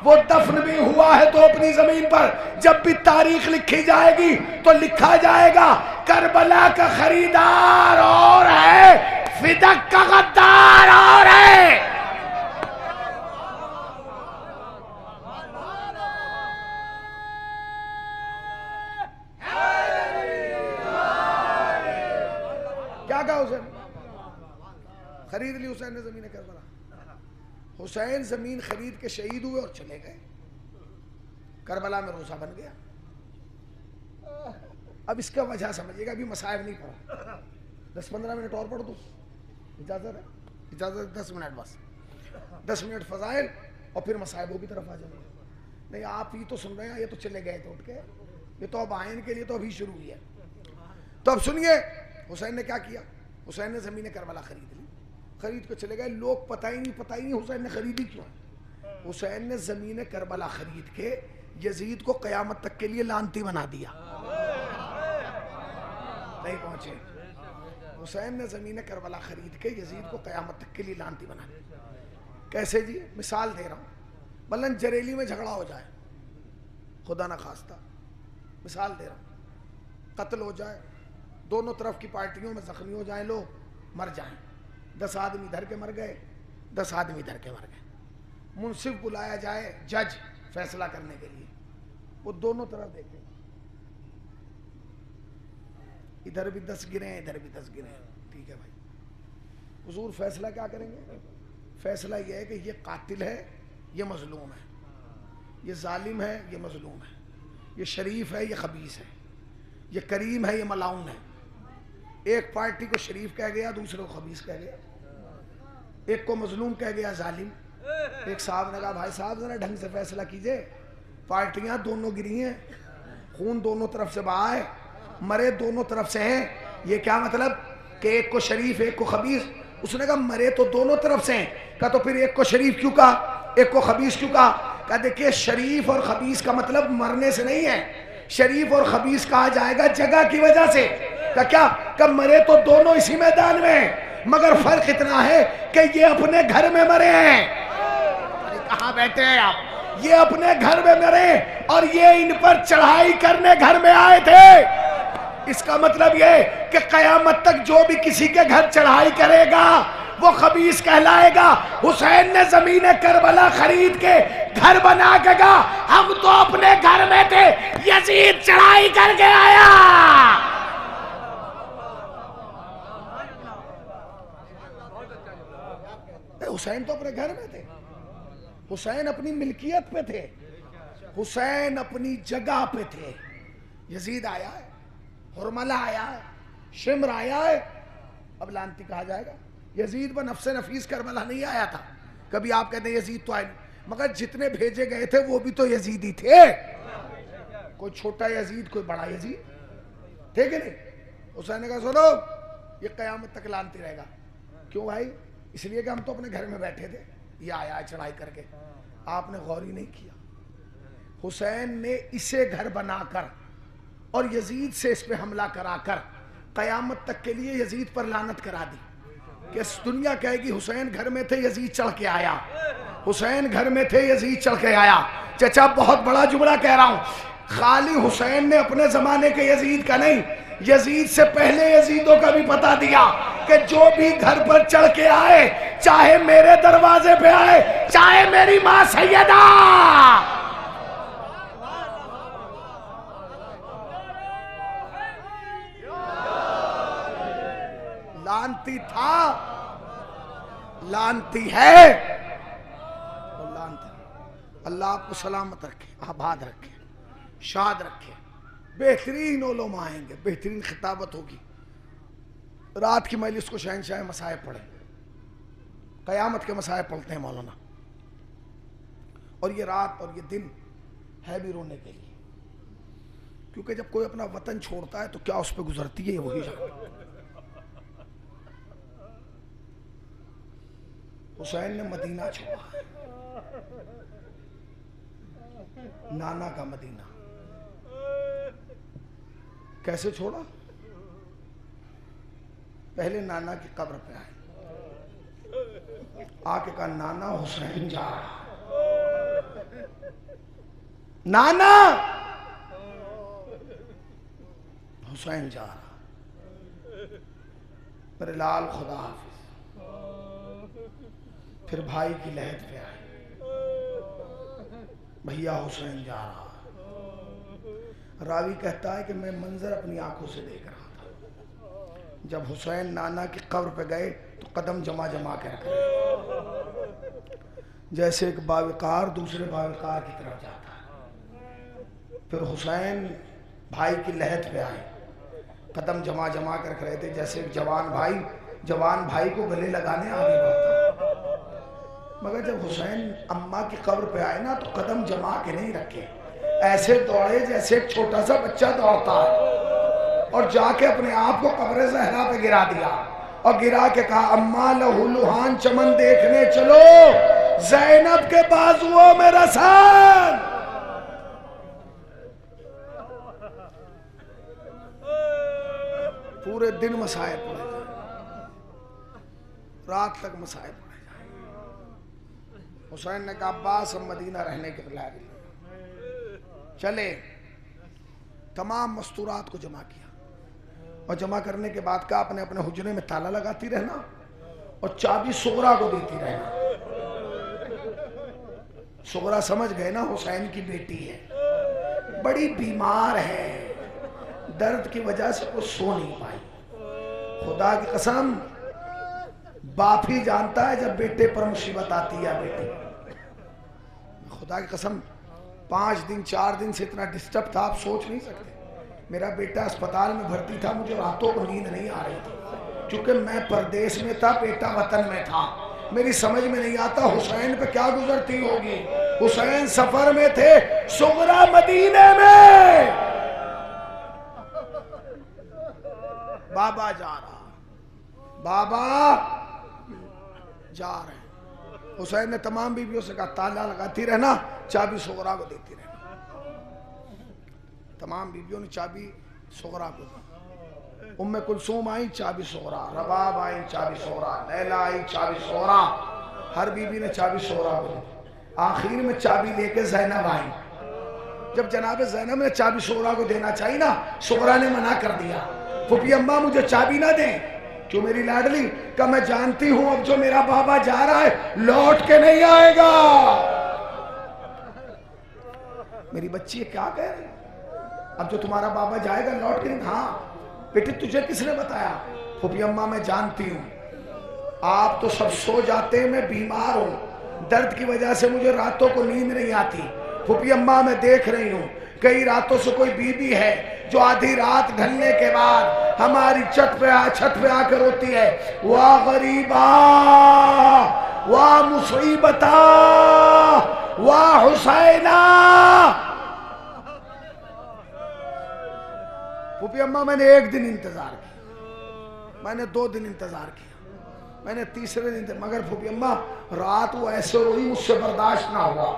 وہ دفن بھی ہوا ہے تو اپنی زمین پر۔ جب بھی تاریخ لکھی جائے گی تو لکھا جائے گا کربلا کا خریدار اور ہے، فدق کا غدار اور ہے۔ کیا کہا حسین؟ خرید لی حسین نے زمین کربلا۔ حسین زمین خرید کے شہید ہوئے اور چلے گئے، کربلا میں روزہ بن گیا۔ اب اس کا وجہ سمجھیے گا، ابھی مصائب نہیں پڑھا، 10-15 منٹ اور پڑھ دو، اجازت ہے؟ اجازت 10 منٹ بس، 10 منٹ فضائل اور پھر مصائبوں کی طرف آ جائیں گے۔ نہیں آپ ہی تو سن رہے ہیں، یہ تو چلے گئے تھے اٹھ کے، یہ تو اب آئین کے لیے تو ابھی شروع ہوئی ہے۔ تو اب سنیے حسین نے کیا کیا۔ حسین نے زمین کربلا خرید لی، خرید کے چلے گئے، لوگ پتہ ہی نہیں حسین نے خریدی کیوں۔ حسین نے زمین کربلا خرید کے یزید کو قیامت تک کے لیے لعنتی بنا دیا، نہیں پہنچے۔ حسین نے زمین کربلا خرید کے یزید کو قیامت تک کے لیے لعنتی بنا دیا۔ کیسے جی؟ مثال دے رہا ہوں، بلن جریلی میں جھگڑا ہو جائے، خدا نہ خواستہ، مثال دے رہا ہوں، قتل ہو جائے، دونوں طرف کی پارٹیوں میں زخمی ہو جائیں، لوگ مر جائیں، 10 آدمی ادھر کے مر گئے، 10 آدمی ادھر کے مر گئے، منصف بلایا جائے، جج فیصلہ کرنے کے لیے، وہ دونوں طرف دیکھیں، ادھر بھی 10 گرے ہیں، ادھر بھی 10 گرے ہیں، ٹھیک ہے بھائی، حضور فیصلہ کیا کریں گے؟ فیصلہ یہ ہے کہ یہ قاتل ہے، یہ مظلوم ہے، یہ ظالم ہے، یہ مظلوم ہے، یہ شریف ہے، یہ خبیث ہے، یہ کریم ہے، یہ ملعون ہے۔ ایک پارٹی کو شریف کہہ گیا، دوسرے کو خبیث کہہ گیا، ایک کو مظلوم کہہ گیا، ظالم۔ ایک صاحب نے کہا بھائی صاحب ذرا ڈھنگ سے فیصلہ کیجئے، پارٹیاں دونوں گری ہیں، خون دونوں طرف سے بہا ہے، مرے دونوں طرف سے ہیں، یہ کیا مطلب کہ ایک کو شریف ایک کو خبیث؟ اس نے کہا مرے تو دونوں طرف سے ہیں، کہا تو پھر ایک کو شریف کیوں کہا، ایک کو خبیث کیوں کہا؟ کہا دیکھیں شریف اور خبیث کا مطلب مرنے سے نہیں ہے، شریف اور خبیث کہا جائے گا جگہ کی وجہ سے۔ کیا کہ مرے تو دونوں اسی میدان میں ہیں، مگر فرق اتنا ہے کہ یہ اپنے گھر میں مرے ہیں، کہاں بیٹھے ہیں آپ، یہ اپنے گھر میں مرے اور یہ ان پر چڑھائی کرنے گھر میں آئے تھے۔ اس کا مطلب یہ کہ قیامت تک جو بھی کسی کے گھر چڑھائی کرے گا وہ خبیث کہلائے گا۔ حسین نے زمین کربلا خرید کے گھر بنا کے کہا ہم تو اپنے گھر میں تھے، یزید چڑھائی کر کے آیا۔ حسین تو اپنے گھر میں تھے، حسین اپنی ملکیت پہ تھے، حسین اپنی جگہ پہ تھے۔ یزید آیا ہے، حرملہ آیا ہے، شمر آیا ہے، اب لعنتی کہا جائے گا۔ یزید پر نفس نفیس کربلا نہیں آیا تھا، کبھی آپ کہتے ہیں یزید تو آئے نہیں، مگر جتنے بھیجے گئے تھے وہ بھی تو یزید ہی تھے، کوئی چھوٹا یزید کوئی بڑا یزید تھے کہ نہیں۔ حسین نے کہا سنو یہ قیامت تک لعنتی رہے گا۔ کیوں بھائی؟ اس لیے کہ ہم تو اپنے گھر میں بیٹھے تھے، یہ آیا چڑھائی کر کے، آپ نے غور ہی نہیں کیا۔ حسین نے اسے گھر بنا کر اور یزید سے اس پہ حملہ کرا کر قیامت تک کے لیے یزید پر لعنت کرا دی کہ دنیا کہے گی حسین گھر میں تھے یزید چڑھ کے آیا، حسین گھر میں تھے یزید چڑھ کے آیا۔ چچا بہت بڑا جملہ کہہ رہا ہوں، خالی حسین نے اپنے زمانے کے یزید کا نہیں، یزید سے پہلے یزیدوں کا بھی بتا دیا کہ جو بھی گھر پر چڑھ کے آئے، چاہے میرے دروازے پہ آئے، چاہے میری ماں سیدہ، لانتی تھا، لانتی ہے، لانتی۔ اللہ آپ کو سلامت رکھے، آباد رکھے، شاد رکھے، بہترین علماء آئیں گے، بہترین خطابت ہوگی۔ رات کی مجلس کو شہنشاہ مصائب پڑھیں، قیامت کے مصائب پڑھتے ہیں مولانا، اور یہ رات اور یہ دن ہے بھی رونے کے لیے، کیونکہ جب کوئی اپنا وطن چھوڑتا ہے تو کیا اس پہ گزرتی ہے وہی جانتا۔ حسین نے مدینہ چھوڑا، نانا کا مدینہ، کیسے چھوڑا؟ پہلے نانا کی قبر پہ آئے، آ کے کہا نانا حسین جا رہا، نانا حسین جا رہا، میرے لال خدا حافظ۔ پھر بھائی کی لہد پہ آئے، بھیا حسین جا رہا۔ راوی کہتا ہے کہ میں منظر اپنی آنکھوں سے دیکھ رہا تھا، جب حسین نانا کی قبر پہ گئے تو قدم جما جما کے رکھ رہے، جیسے ایک باوقار دوسرے باوقار کی طرف جاتا ہے۔ پھر حسین بھائی کی لہد پہ آئے، قدم جما جما کے رکھ رہے تھے، جیسے ایک جوان بھائی کو گلے لگانے آگے بڑھتا۔ مگر جب حسین اماں کی قبر پہ آئے نا تو قدم جما کے نہیں رکھے، ایسے دوڑے جیسے ایک چھوٹا سا بچہ دوڑتا ہے، اور جا کے اپنے آپ کو قبر زہرا پہ گرا دیا، اور گرا کے کہا اماں لہو لہان چمن دیکھنے چلو، زینب کے بازوؤں میں رسان۔ پورے دن مسائب پڑے جائیں، رات تک مسائب پڑے جائیں۔ حسین نے کہا عباس ہم مدینہ رہنے کے لائق چلے، تمام مستورات کو جمع کیا، اور جمع کرنے کے بعد کہا اپنے اپنے حجرے میں تالا لگاتی رہنا اور چابی صغرا کو دیتی رہنا۔ صغرا سمجھ گئے نا حسین کی بیٹی ہے، بڑی بیمار ہے، درد کی وجہ سے وہ سو نہیں پائی۔ خدا کی قسم باپ ہی جانتا ہے جب بیٹے پر مصیبت آتی ہے، بیٹی خدا کی قسم 5 دن 4 دن سے اتنا ڈسٹرب تھا آپ سوچ نہیں سکتے۔ میرا بیٹا اسپتال میں بھرتی تھا، مجھے راتوں کو نیند نہیں آ رہی تھی، کیونکہ میں پردیس میں تھا، بیٹا وطن میں تھا، میری سمجھ میں نہیں آتا حسین پہ کیا گزرتی ہوگی۔ حسین سفر میں تھے، صغرا مدینے میں، بابا جا رہا، بابا جا رہے ہیں۔ حسین نے تمام بیویوں سے کہا تالا لگاتی رہنا، چابی صغرا کو دیتی رہنا۔ تمام بیویوں نے چابی صغرا کو دی۔ ام کلثوم آئی چابی صغرا، رباب آئی چابی صغرا، لیلا آئی چابی صغرا، ہر بیوی نے چابی صغرا کو دی۔ آخر میں چابی لے کے زینب آئی۔ جب جناب زینب نے چابی صغرا کو دینا چاہی نا، صغرا نے منع کر دیا، پھوپھی اماں مجھے چابی نہ دیں، کیوں میری لاڈلی؟ کہ میں جانتی ہوں اب جو میرا بابا جا رہا ہے لوٹ کے نہیں آئے گا۔ میری بچی کیا کہہ رہی؟ اب جو تمہارا بابا جائے گا لوٹ کے نہیں؟ ہاں بیٹی تجھے کس نے بتایا؟ پھوپھی اماں میں جانتی ہوں، آپ تو سب سو جاتے ہیں، میں بیمار ہوں، درد کی وجہ سے مجھے راتوں کو نیند نہیں آتی۔ پھوپھی اماں میں دیکھ رہی ہوں کئی راتوں سے کوئی بیوی ہے جو آدھی رات ڈھلنے کے بعد ہماری چھت پہ آ کر روتی ہے، واہ غریبا واہ مصیبتا واہ حسینہ۔ پھوپھی اماں میں نے 1 دن انتظار کیا، میں نے 2 دن انتظار کیا، میں نے تیسرے دن، مگر پھوپھی اماں رات وہ ایسے روئی مجھ سے برداشت نہ ہوا،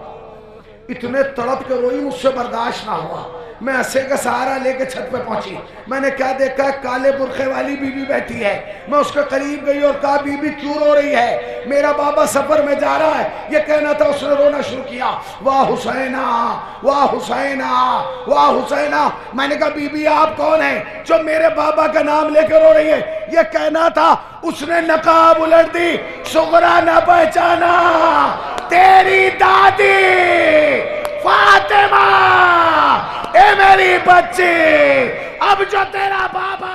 اتنے تڑپ کے روئی مجھ سے برداشت نہ ہوا، میں اسے کا سہارا لے کے چھت پہ پہنچی. میں نے کیا دیکھا؟ کالے برقعے والی بی بی بیٹھی ہے. میں اس کے قریب گئی اور کہا بی بی کیوں رو رہی ہے؟ میرا بابا سفر میں جا رہا ہے. یہ کہنا تھا. اس نے رونا شروع کیا. واہ حسینہ واہ حسینہ واہ حسینہ. میں نے کہا بی بی آپ کون ہیں جو میرے بابا کا نام لے کے رو رہی ہے؟ یہ کہنا تھا. اس نے نقاب الٹ دی. صغرا نہ پہچانا تیری دادی فاطمہ، اے میری بچی، اب جو تیرا بابا